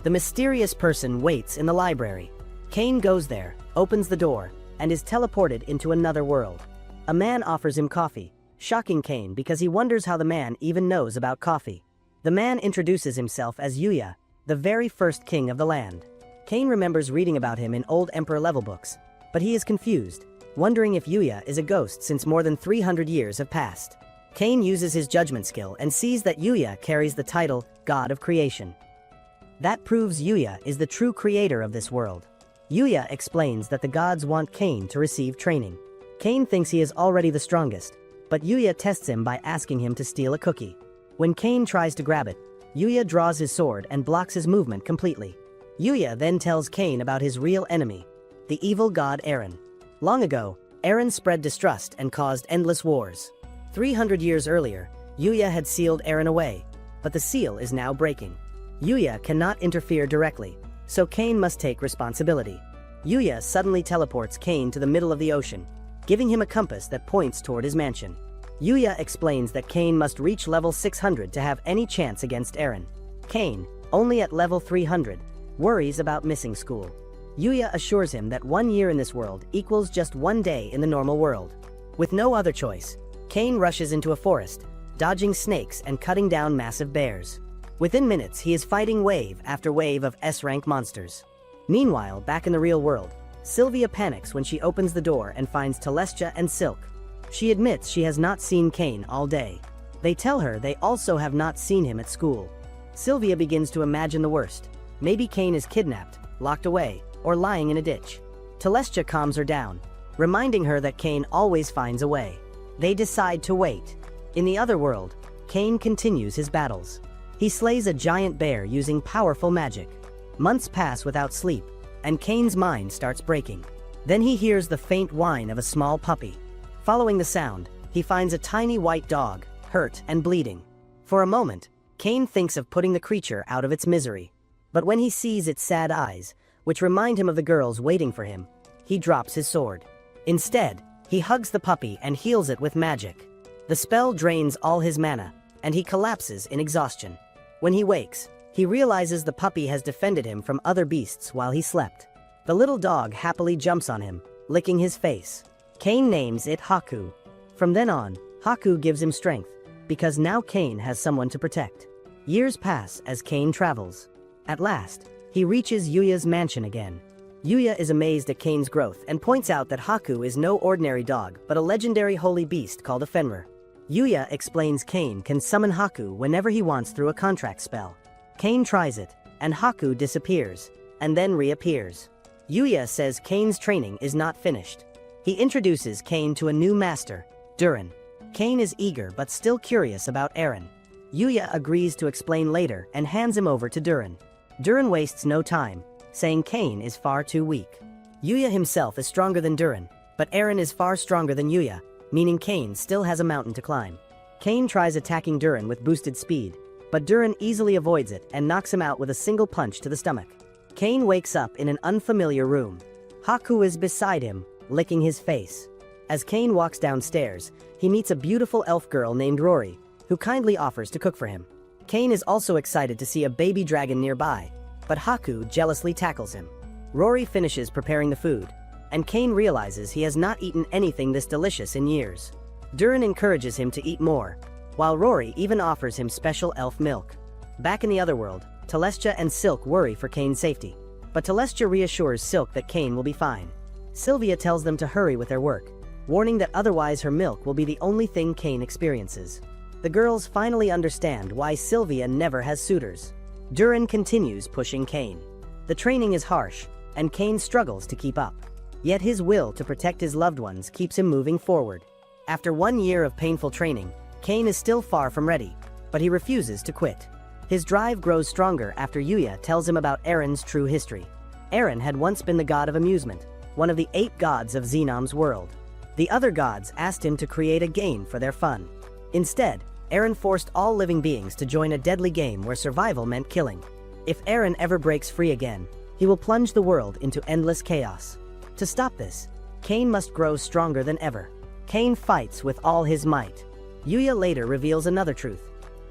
The mysterious person waits in the library. Cain goes there, opens the door, and is teleported into another world. A man offers him coffee, shocking Cain because he wonders how the man even knows about coffee. The man introduces himself as Yuya, the very first king of the land. Cain remembers reading about him in old Emperor-level books, but he is confused, wondering if Yuya is a ghost since more than 300 years have passed. Cain uses his judgment skill and sees that Yuya carries the title God of Creation. That proves Yuya is the true creator of this world. Yuya explains that the gods want Cain to receive training. Cain thinks he is already the strongest, but Yuya tests him by asking him to steal a cookie. When Cain tries to grab it, Yuya draws his sword and blocks his movement completely. Yuya then tells Cain about his real enemy, the evil god Eren. Long ago, Eren spread distrust and caused endless wars. 300 years earlier, Yuya had sealed Eren away, but the seal is now breaking. Yuya cannot interfere directly, so Cain must take responsibility. Yuya suddenly teleports Cain to the middle of the ocean, giving him a compass that points toward his mansion. Yuya explains that Cain must reach level 600 to have any chance against Eren. Cain, only at level 300, worries about missing school. Yuya assures him that 1 year in this world equals just 1 day in the normal world. With no other choice, Cain rushes into a forest, dodging snakes and cutting down massive bears. Within minutes, he is fighting wave after wave of S-rank monsters. Meanwhile, back in the real world, Sylvia panics when she opens the door and finds Telestia and Silk. She admits she has not seen Cain all day. They tell her they also have not seen him at school. Sylvia begins to imagine the worst. Maybe Cain is kidnapped, locked away, or lying in a ditch. Telestia calms her down, reminding her that Cain always finds a way. They decide to wait. In the other world, Cain continues his battles. He slays a giant bear using powerful magic. Months pass without sleep, and Cain's mind starts breaking. Then he hears the faint whine of a small puppy. Following the sound, he finds a tiny white dog, hurt and bleeding. For a moment, Cain thinks of putting the creature out of its misery. But when he sees its sad eyes, which remind him of the girls waiting for him, he drops his sword. Instead, he hugs the puppy and heals it with magic. The spell drains all his mana, and he collapses in exhaustion. When he wakes, he realizes the puppy has defended him from other beasts while he slept. The little dog happily jumps on him, licking his face. Cain names it Haku. From then on, Haku gives him strength, because now Cain has someone to protect. Years pass as Cain travels. At last, he reaches Yuya's mansion again. Yuya is amazed at Cain's growth and points out that Haku is no ordinary dog but a legendary holy beast called a Fenrir. Yuya explains Cain can summon Haku whenever he wants through a contract spell. Cain tries it, and Haku disappears, and then reappears. Yuya says Cain's training is not finished. He introduces Cain to a new master, Durin. Cain is eager but still curious about Eren. Yuya agrees to explain later and hands him over to Durin. Durin wastes no time, saying Cain is far too weak. Yuya himself is stronger than Durin, but Eren is far stronger than Yuya, meaning Cain still has a mountain to climb. Cain tries attacking Durin with boosted speed, but Durin easily avoids it and knocks him out with a single punch to the stomach. Cain wakes up in an unfamiliar room. Haku is beside him, licking his face. As Cain walks downstairs, he meets a beautiful elf girl named Rory, who kindly offers to cook for him. Cain is also excited to see a baby dragon nearby, but Haku jealously tackles him. Rory finishes preparing the food, and Cain realizes he has not eaten anything this delicious in years. Durin encourages him to eat more, while Rory even offers him special elf milk. Back in the other world, Telestia and Silk worry for Cain's safety, but Telestia reassures Silk that Cain will be fine. Sylvia tells them to hurry with their work, warning that otherwise her milk will be the only thing Cain experiences. The girls finally understand why Sylvia never has suitors. Durin continues pushing Cain. The training is harsh, and Cain struggles to keep up. Yet his will to protect his loved ones keeps him moving forward. After 1 year of painful training, Cain is still far from ready, but he refuses to quit. His drive grows stronger after Yuya tells him about Eren's true history. Eren had once been the god of amusement, one of the 8 gods of Xenom's world. The other gods asked him to create a game for their fun. Instead, Eren forced all living beings to join a deadly game where survival meant killing. If Eren ever breaks free again, he will plunge the world into endless chaos. To stop this, Cain must grow stronger than ever. Cain fights with all his might. Yuya later reveals another truth.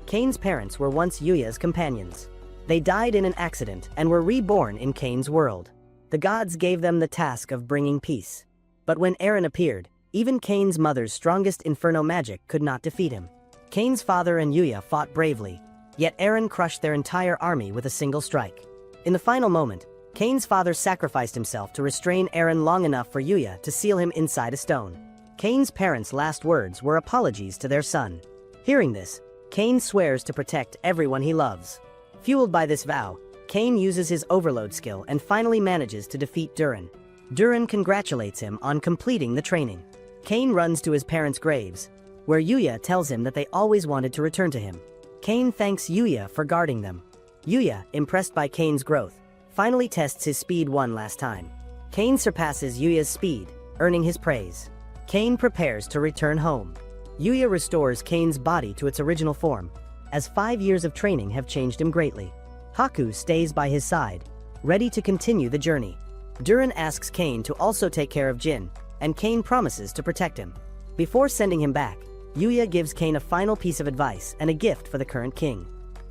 Cain's parents were once Yuya's companions. They died in an accident and were reborn in Cain's world. The gods gave them the task of bringing peace. But when Eren appeared, even Cain's mother's strongest inferno magic could not defeat him. Cain's father and Yuya fought bravely, yet Eren crushed their entire army with a single strike. In the final moment, Cain's father sacrificed himself to restrain Eren long enough for Yuya to seal him inside a stone. Cain's parents' last words were apologies to their son. Hearing this, Cain swears to protect everyone he loves. Fueled by this vow, Cain uses his overload skill and finally manages to defeat Durin. Durin congratulates him on completing the training. Cain runs to his parents' graves, where Yuya tells him that they always wanted to return to him. Cain thanks Yuya for guarding them. Yuya, impressed by Cain's growth, finally tests his speed one last time. Cain surpasses Yuya's speed, earning his praise. Cain prepares to return home. Yuya restores Cain's body to its original form, as 5 years of training have changed him greatly. Haku stays by his side, ready to continue the journey. Durin asks Cain to also take care of Jin, and Cain promises to protect him. Before sending him back, Yuya gives Cain a final piece of advice and a gift for the current king.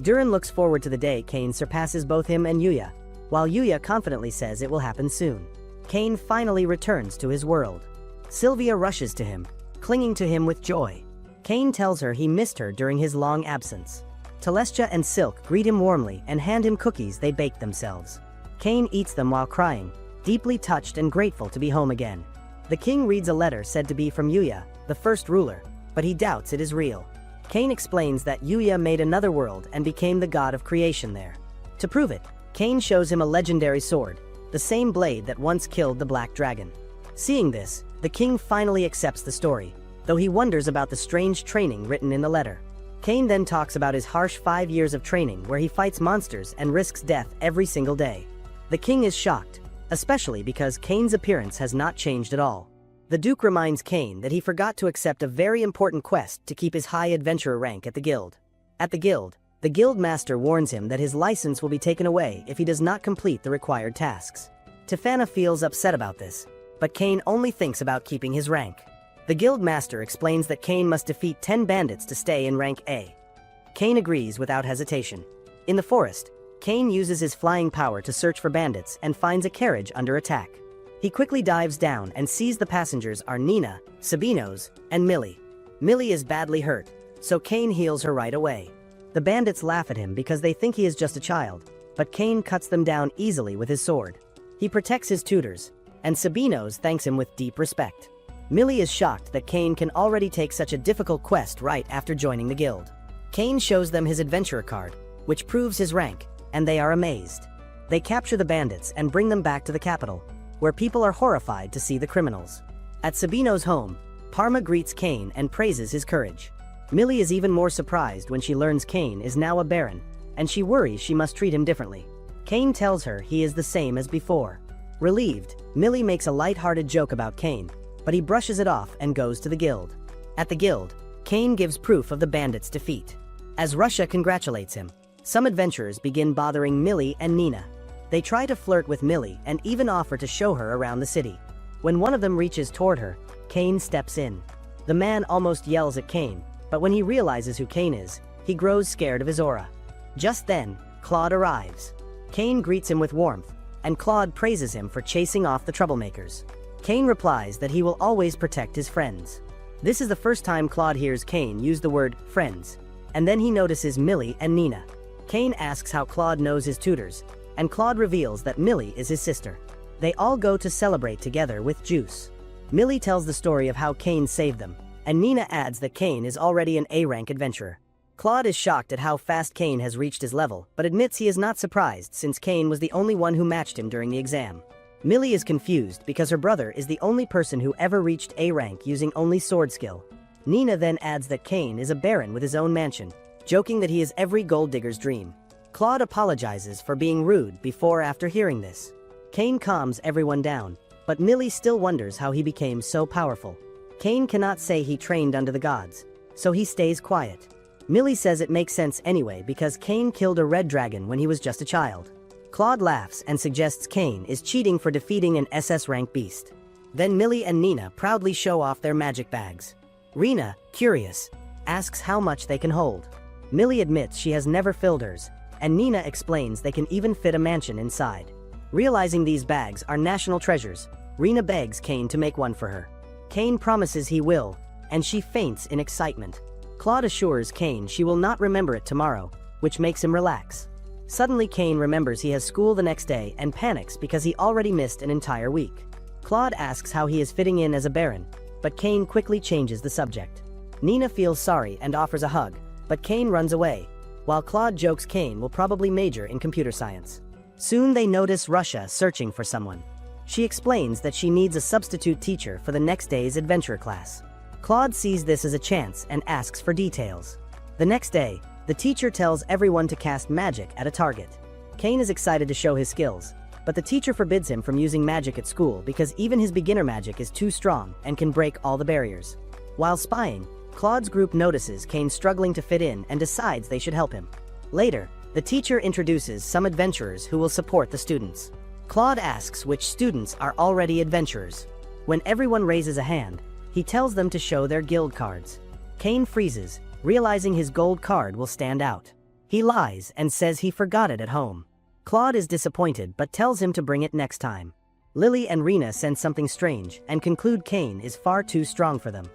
Durin looks forward to the day Cain surpasses both him and Yuya, while Yuya confidently says it will happen soon. Cain finally returns to his world. Sylvia rushes to him, clinging to him with joy. Cain tells her he missed her during his long absence. Telestia and Silk greet him warmly and hand him cookies they baked themselves. Cain eats them while crying, deeply touched and grateful to be home again. The king reads a letter said to be from Yuya, the first ruler, but he doubts it is real. Cain explains that Yuya made another world and became the god of creation there. To prove it, Cain shows him a legendary sword, the same blade that once killed the Black Dragon. Seeing this, the king finally accepts the story, though he wonders about the strange training written in the letter. Cain then talks about his harsh 5 years of training where he fights monsters and risks death every single day. The king is shocked, especially because Cain's appearance has not changed at all. The Duke reminds Cain that he forgot to accept a very important quest to keep his high adventurer rank at the guild. At the guild master warns him that his license will be taken away if he does not complete the required tasks. Tefana feels upset about this, but Cain only thinks about keeping his rank. The guild master explains that Cain must defeat 10 bandits to stay in rank A. Cain agrees without hesitation. In the forest, Cain uses his flying power to search for bandits and finds a carriage under attack. He quickly dives down and sees the passengers are Nina, Sabinos, and Millie. Millie is badly hurt, so Kane heals her right away. The bandits laugh at him because they think he is just a child, but Kane cuts them down easily with his sword. He protects his tutors, and Sabinos thanks him with deep respect. Millie is shocked that Kane can already take such a difficult quest right after joining the guild. Kane shows them his adventurer card, which proves his rank, and they are amazed. They capture the bandits and bring them back to the capital, where people are horrified to see the criminals. At Sabino's home, Parma greets Kane and praises his courage. Millie is even more surprised when she learns Kane is now a baron, and she worries she must treat him differently. Kane tells her he is the same as before. Relieved, Millie makes a light-hearted joke about Kane, but he brushes it off and goes to the guild. At the guild, Kane gives proof of the bandits' defeat. As Russia congratulates him, some adventurers begin bothering Millie and Nina. They try to flirt with Millie and even offer to show her around the city. When one of them reaches toward her, Kane steps in. The man almost yells at Kane, but when he realizes who Kane is, he grows scared of his aura. Just then, Claude arrives. Kane greets him with warmth, and Claude praises him for chasing off the troublemakers. Kane replies that he will always protect his friends. This is the first time Claude hears Kane use the word friends, and then he notices Millie and Nina. Kane asks how Claude knows his tutors, and Claude reveals that Millie is his sister. They all go to celebrate together with juice. Millie tells the story of how Kane saved them, and Nina adds that Kane is already an A-rank adventurer. Claude is shocked at how fast Kane has reached his level, but admits he is not surprised since Kane was the only one who matched him during the exam. Millie is confused because her brother is the only person who ever reached A rank using only sword skill. Nina then adds that Kane is a baron with his own mansion, joking that he is every gold digger's dream. Claude apologizes for being rude before after hearing this. Kane calms everyone down, but Millie still wonders how he became so powerful. Kane cannot say he trained under the gods, so he stays quiet. Millie says it makes sense anyway because Kane killed a red dragon when he was just a child. Claude laughs and suggests Kane is cheating for defeating an SS rank beast. Then Millie and Nina proudly show off their magic bags. Rena, curious, asks how much they can hold. Millie admits she has never filled hers, and Nina explains they can even fit a mansion inside. Realizing these bags are national treasures, Rena begs Kane to make one for her. Kane promises he will, and she faints in excitement. Claude assures Kane she will not remember it tomorrow, which makes him relax. Suddenly Kane remembers he has school the next day and panics because he already missed an entire week. Claude asks how he is fitting in as a baron, but Kane quickly changes the subject. Nina feels sorry and offers a hug, but Kane runs away, while Claude jokes Kane will probably major in computer science. Soon they notice Russia searching for someone. She explains that she needs a substitute teacher for the next day's adventure class. Claude sees this as a chance and asks for details. The next day, the teacher tells everyone to cast magic at a target. Kane is excited to show his skills, but the teacher forbids him from using magic at school because even his beginner magic is too strong and can break all the barriers. While spying, Claude's group notices Kane struggling to fit in and decides they should help him. Later, the teacher introduces some adventurers who will support the students. Claude asks which students are already adventurers. When everyone raises a hand, he tells them to show their guild cards. Kane freezes, realizing his gold card will stand out. He lies and says he forgot it at home. Claude is disappointed but tells him to bring it next time. Lily and Rena sense something strange and conclude Kane is far too strong for them.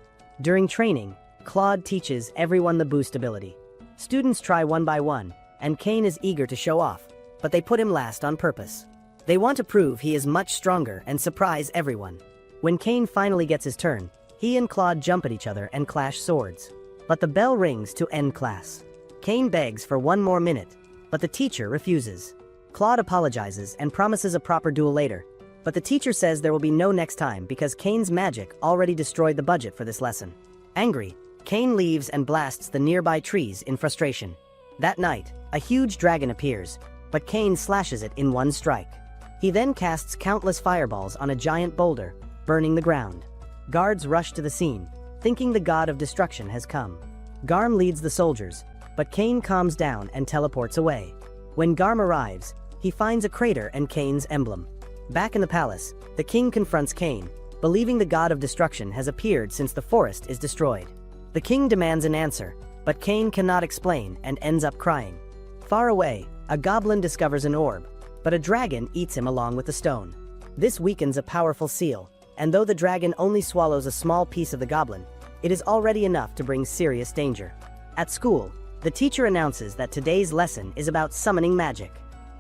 During training, Claude teaches everyone the boost ability. Students try one by one, and Kane is eager to show off, but they put him last on purpose. They want to prove he is much stronger and surprise everyone. When Kane finally gets his turn, he and Claude jump at each other and clash swords. But the bell rings to end class. Kane begs for one more minute, but the teacher refuses. Claude apologizes and promises a proper duel later, but the teacher says there will be no next time because Kane's magic already destroyed the budget for this lesson. Angry, Kane leaves and blasts the nearby trees in frustration. That night, a huge dragon appears, but Kane slashes it in one strike. He then casts countless fireballs on a giant boulder, burning the ground. Guards rush to the scene, thinking the god of destruction has come. Garm leads the soldiers, but Kane calms down and teleports away. When Garm arrives, he finds a crater and Kane's emblem. Back in the palace, the king confronts Kane, believing the god of destruction has appeared since the forest is destroyed. The king demands an answer, but Kane cannot explain and ends up crying. Far away, a goblin discovers an orb, but a dragon eats him along with the stone. This weakens a powerful seal, and though the dragon only swallows a small piece of the goblin, it is already enough to bring serious danger. At school, the teacher announces that today's lesson is about summoning magic.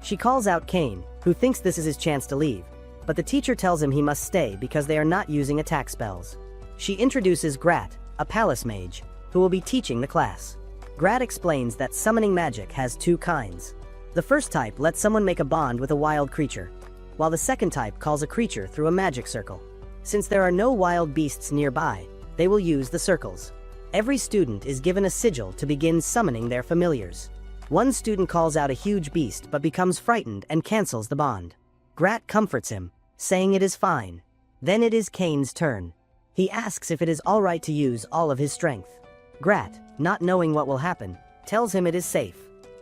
She calls out Cain, who thinks this is his chance to leave, but the teacher tells him he must stay because they are not using attack spells. She introduces Grat, a palace mage, who will be teaching the class. Grat explains that summoning magic has two kinds. The first type lets someone make a bond with a wild creature, while the second type calls a creature through a magic circle. Since there are no wild beasts nearby, they will use the circles. Every student is given a sigil to begin summoning their familiars. One student calls out a huge beast but becomes frightened and cancels the bond. Grat comforts him, saying it is fine. Then it is Cain's turn. He asks if it is all right to use all of his strength. Grat, not knowing what will happen, tells him it is safe.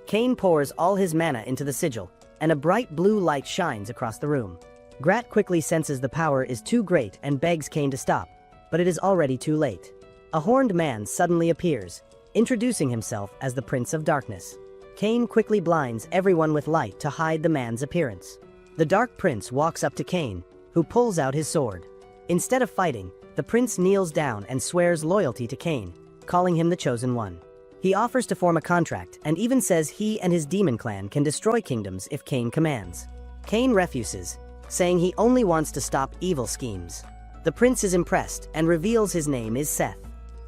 Cain pours all his mana into the sigil, and a bright blue light shines across the room. Grat quickly senses the power is too great and begs Cain to stop, but it is already too late. A horned man suddenly appears, introducing himself as the Prince of Darkness. Cain quickly blinds everyone with light to hide the man's appearance. The Dark Prince walks up to Cain, who pulls out his sword. Instead of fighting, the prince kneels down and swears loyalty to Cain, calling him the Chosen One. He offers to form a contract and even says he and his demon clan can destroy kingdoms if Cain commands. Cain refuses, saying he only wants to stop evil schemes. The prince is impressed and reveals his name is Seth.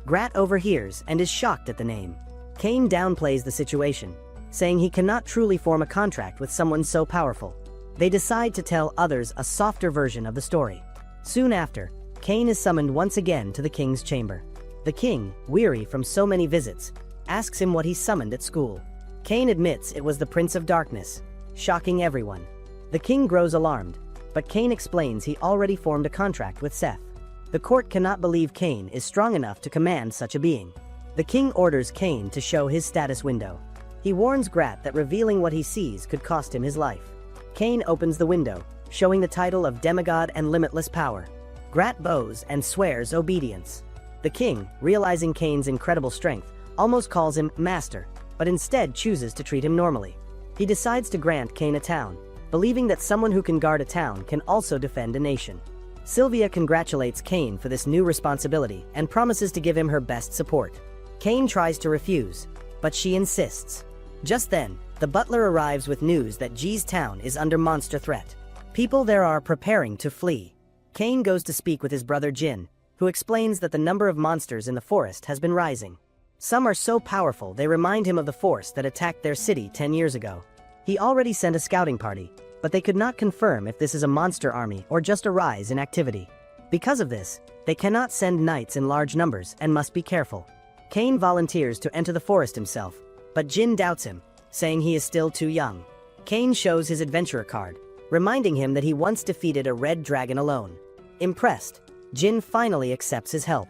Grat overhears and is shocked at the name. Cain downplays the situation, saying he cannot truly form a contract with someone so powerful. They decide to tell others a softer version of the story. Soon after, Cain is summoned once again to the king's chamber. The king, weary from so many visits, asks him what he summoned at school. Cain admits it was the Prince of Darkness, shocking everyone. The king grows alarmed, but Cain explains he already formed a contract with Seth. The court cannot believe Cain is strong enough to command such a being. The king orders Cain to show his status window. He warns Grat that revealing what he sees could cost him his life. Cain opens the window, showing the title of demigod and limitless power. Grat bows and swears obedience. The king, realizing Cain's incredible strength, almost calls him master, but instead chooses to treat him normally. He decides to grant Cain a town, believing that someone who can guard a town can also defend a nation. Sylvia congratulates Cain for this new responsibility and promises to give him her best support. Cain tries to refuse, but she insists. Just then, the butler arrives with news that G's town is under monster threat. People there are preparing to flee. Cain goes to speak with his brother Jin, who explains that the number of monsters in the forest has been rising. Some are so powerful they remind him of the force that attacked their city 10 years ago. He already sent a scouting party, but they could not confirm if this is a monster army or just a rise in activity. Because of this, they cannot send knights in large numbers and must be careful. Cain volunteers to enter the forest himself, but Jin doubts him, saying he is still too young. Cain shows his adventurer card, reminding him that he once defeated a red dragon alone. Impressed, Jin finally accepts his help.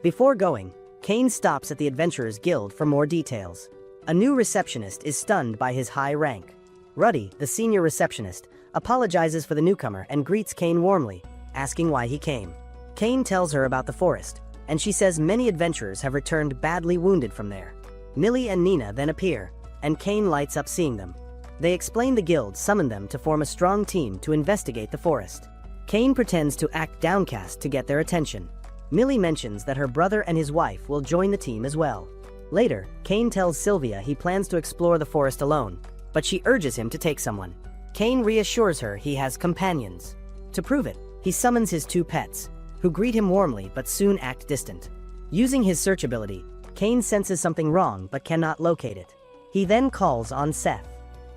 Before going, Cain stops at the Adventurers Guild for more details. A new receptionist is stunned by his high rank. Ruddy, the senior receptionist, apologizes for the newcomer and greets Cain warmly, asking why he came. Cain tells her about the forest, and she says many adventurers have returned badly wounded from there. Millie and Nina then appear, and Cain lights up seeing them. They explain the guild summoned them to form a strong team to investigate the forest. Cain pretends to act downcast to get their attention. Millie mentions that her brother and his wife will join the team as well. Later, Cain tells Sylvia he plans to explore the forest alone, but she urges him to take someone. Cain reassures her he has companions. To prove it, he summons his two pets, who greet him warmly but soon act distant. Using his search ability, Cain senses something wrong but cannot locate it. He then calls on Seth.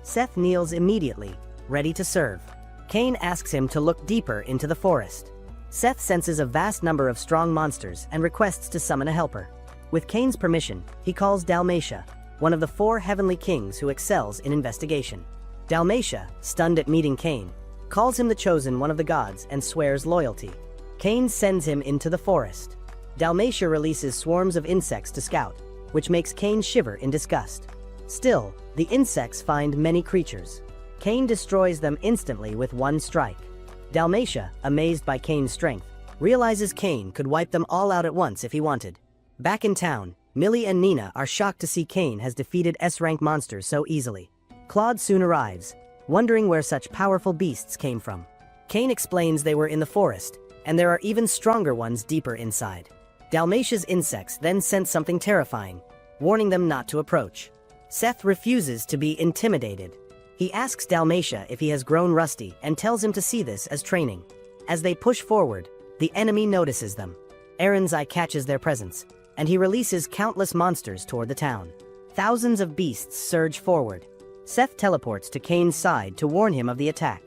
Seth kneels immediately, ready to serve. Cain asks him to look deeper into the forest. Seth senses a vast number of strong monsters and requests to summon a helper. With Cain's permission, he calls Dalmatia, one of the 4 heavenly kings who excels in investigation. Dalmatia, stunned at meeting Cain, calls him the chosen one of the gods and swears loyalty. Cain sends him into the forest. Dalmatia releases swarms of insects to scout, which makes Cain shiver in disgust. Still, the insects find many creatures. Cain destroys them instantly with one strike. Dalmatia, amazed by Cain's strength, realizes Cain could wipe them all out at once if he wanted. Back in town, Millie and Nina are shocked to see Cain has defeated S-rank monsters so easily. Claude soon arrives, wondering where such powerful beasts came from. Cain explains they were in the forest, and there are even stronger ones deeper inside. Dalmatia's insects then sense something terrifying, warning them not to approach. Seth refuses to be intimidated. He asks Dalmatia if he has grown rusty and tells him to see this as training. As they push forward, the enemy notices them. Aaron's eye catches their presence, and he releases countless monsters toward the town. Thousands of beasts surge forward. Seth teleports to Cain's side to warn him of the attack.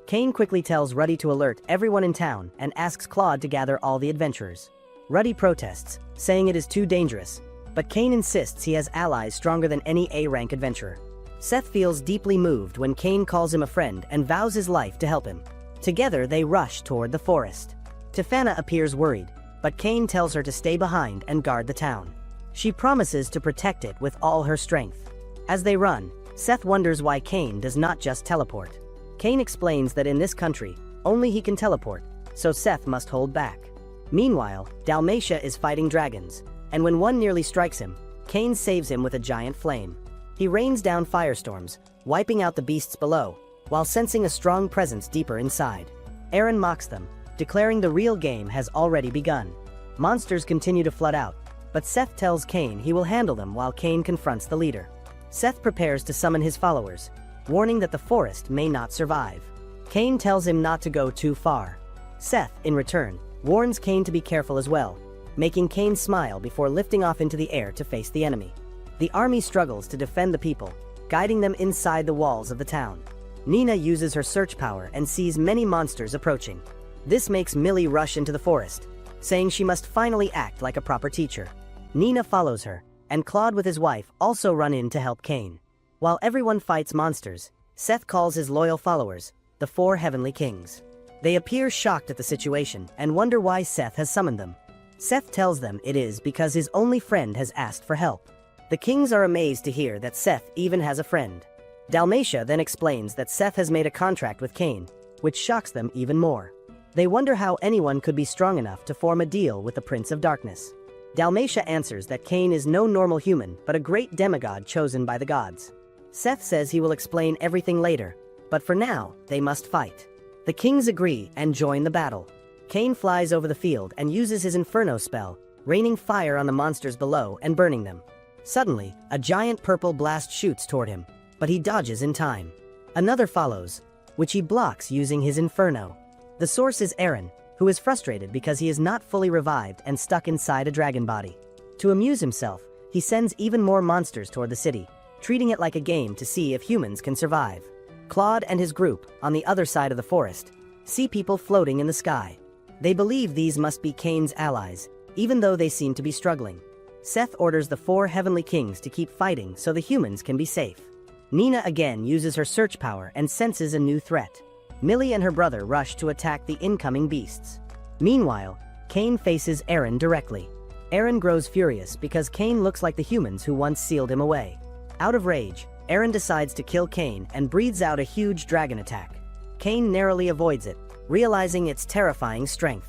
Cain quickly tells Ruddy to alert everyone in town and asks Claude to gather all the adventurers. Ruddy protests, saying it is too dangerous, but Cain insists he has allies stronger than any A-rank adventurer. Seth feels deeply moved when Cain calls him a friend and vows his life to help him. Together they rush toward the forest. Tefana appears worried, but Cain tells her to stay behind and guard the town. She promises to protect it with all her strength. As they run, Seth wonders why Cain does not just teleport. Cain explains that in this country, only he can teleport, so Seth must hold back. Meanwhile, Dalmatia is fighting dragons, and when one nearly strikes him, Cain saves him with a giant flame. He rains down firestorms, wiping out the beasts below, while sensing a strong presence deeper inside. Aaron mocks them, declaring the real game has already begun. Monsters continue to flood out, but Seth tells Cain he will handle them while Cain confronts the leader. Seth prepares to summon his followers, warning that the forest may not survive. Cain tells him not to go too far. Seth, in return, warns Cain to be careful as well, making Cain smile before lifting off into the air to face the enemy. The army struggles to defend the people, guiding them inside the walls of the town. Nina uses her search power and sees many monsters approaching. This makes Millie rush into the forest, saying she must finally act like a proper teacher. Nina follows her, and Claude with his wife also run in to help Cain. While everyone fights monsters, Seth calls his loyal followers, the 4 heavenly kings. They appear shocked at the situation and wonder why Seth has summoned them. Seth tells them it is because his only friend has asked for help. The kings are amazed to hear that Seth even has a friend. Dalmatia then explains that Seth has made a contract with Cain, which shocks them even more. They wonder how anyone could be strong enough to form a deal with the Prince of Darkness. Dalmatia answers that Cain is no normal human but a great demigod chosen by the gods. Seth says he will explain everything later, but for now, they must fight. The kings agree and join the battle. Cain flies over the field and uses his Inferno spell, raining fire on the monsters below and burning them. Suddenly, a giant purple blast shoots toward him, but he dodges in time. Another follows, which he blocks using his Inferno. The source is Aaron, who is frustrated because he is not fully revived and stuck inside a dragon body. To amuse himself, he sends even more monsters toward the city, treating it like a game to see if humans can survive. Claude and his group, on the other side of the forest, see people floating in the sky. They believe these must be Cain's allies, even though they seem to be struggling. Seth orders the 4 heavenly kings to keep fighting so the humans can be safe. Nina again uses her search power and senses a new threat. Millie and her brother rush to attack the incoming beasts. Meanwhile, Cain faces Aaron directly. Aaron grows furious because Cain looks like the humans who once sealed him away. Out of rage, Aaron decides to kill Cain and breathes out a huge dragon attack. Cain narrowly avoids it, realizing its terrifying strength.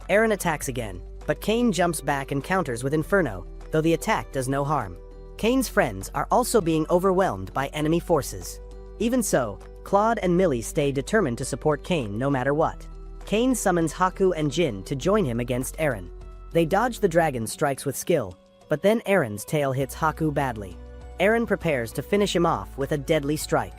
Aaron attacks again, but Cain jumps back and counters with Inferno, though the attack does no harm. Cain's friends are also being overwhelmed by enemy forces. Even so, Claude and Millie stay determined to support Cain no matter what. Cain summons Haku and Jin to join him against Aaron. They dodge the dragon's strikes with skill, but then Aaron's tail hits Haku badly. Aaron prepares to finish him off with a deadly strike.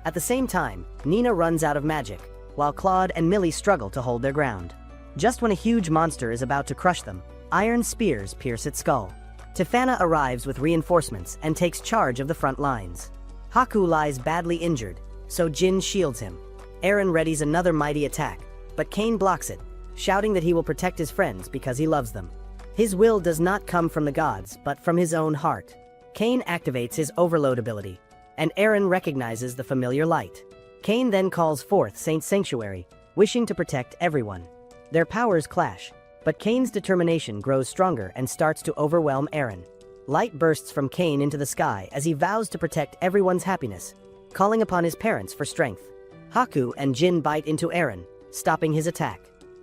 At the same time, Nina runs out of magic, while Claude and Millie struggle to hold their ground. Just when a huge monster is about to crush them, iron spears pierce its skull. Tefana arrives with reinforcements and takes charge of the front lines. Haku lies badly injured, so Jin shields him. Aaron readies another mighty attack, but Cain blocks it, shouting that he will protect his friends because he loves them. His will does not come from the gods, but from his own heart. Cain activates his overload ability, and Aaron recognizes the familiar light. Cain then calls forth Saint Sanctuary, wishing to protect everyone. Their powers clash, but Cain's determination grows stronger and starts to overwhelm Aaron. Light bursts from Cain into the sky as he vows to protect everyone's happiness, calling upon his parents for strength. Haku and Jin bite into Aaron, stopping his attack.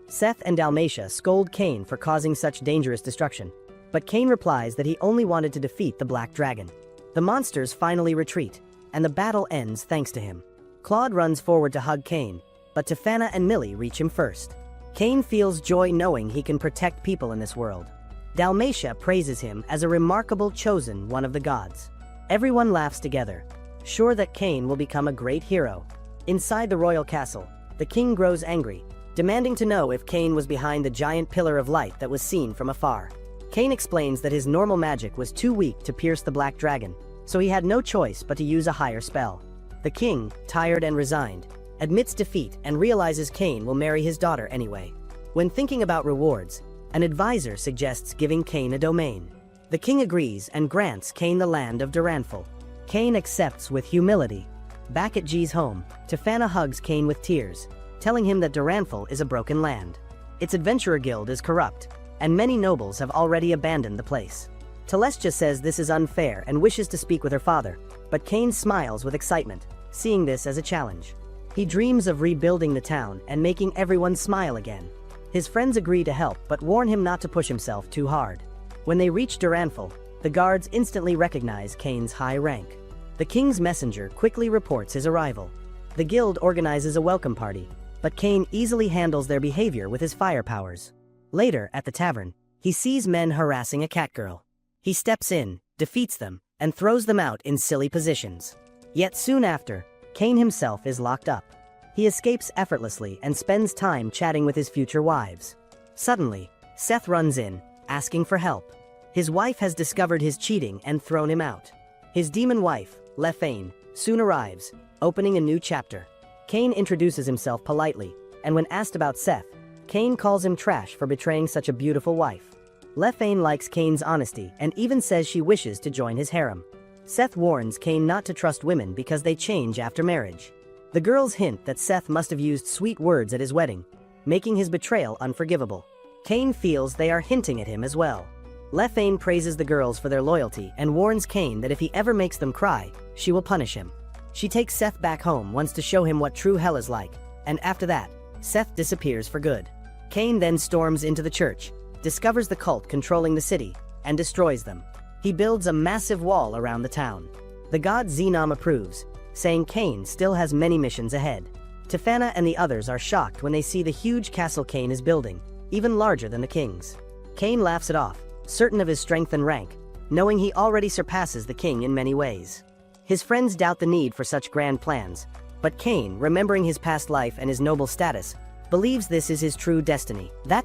Seth and Dalmatia scold Cain for causing such dangerous destruction, but Cain replies that he only wanted to defeat the Black Dragon. The monsters finally retreat, and the battle ends thanks to him. Claude runs forward to hug Cain, but Tefana and Millie reach him first. Cain feels joy knowing he can protect people in this world. Dalmatia praises him as a remarkable chosen one of the gods. Everyone laughs together, sure that Cain will become a great hero. Inside the royal castle, the king grows angry, demanding to know if Cain was behind the giant pillar of light that was seen from afar. Cain explains that his normal magic was too weak to pierce the black dragon, so he had no choice but to use a higher spell. The king, tired and resigned, admits defeat and realizes Cain will marry his daughter anyway. When thinking about rewards, an advisor suggests giving Cain a domain. The king agrees and grants Cain the land of Duranful. Cain accepts with humility. Back at G's home, Tefana hugs Cain with tears, telling him that Duranful is a broken land. Its adventurer guild is corrupt, and many nobles have already abandoned the place. Telestia says this is unfair and wishes to speak with her father, but Cain smiles with excitement, seeing this as a challenge. He dreams of rebuilding the town and making everyone smile again. His friends agree to help but warn him not to push himself too hard. When they reach Duranful, the guards instantly recognize Cain's high rank. The king's messenger quickly reports his arrival. The guild organizes a welcome party, but Cain easily handles their behavior with his fire powers. Later, at the tavern, he sees men harassing a catgirl. He steps in, defeats them, and throws them out in silly positions. Yet soon after, Cain himself is locked up. He escapes effortlessly and spends time chatting with his future wives. Suddenly, Seth runs in, asking for help. His wife has discovered his cheating and thrown him out. His demon wife, Lephane, soon arrives, opening a new chapter. Cain introduces himself politely, and when asked about Seth, Cain calls him trash for betraying such a beautiful wife. Lephane likes Cain's honesty and even says she wishes to join his harem. Seth warns Cain not to trust women because they change after marriage. The girls hint that Seth must have used sweet words at his wedding, making his betrayal unforgivable. Cain feels they are hinting at him as well. Lephane praises the girls for their loyalty and warns Cain that if he ever makes them cry, she will punish him. She takes Seth back home once to show him what true hell is like, and after that, Seth disappears for good. Cain then storms into the church, discovers the cult controlling the city, and destroys them. He builds a massive wall around the town. The god Xenom approves, saying Cain still has many missions ahead. Tefana and the others are shocked when they see the huge castle Cain is building, even larger than the king's. Cain laughs it off, certain of his strength and rank, knowing he already surpasses the king in many ways. His friends doubt the need for such grand plans, but Cain, remembering his past life and his noble status, believes this is his true destiny. That's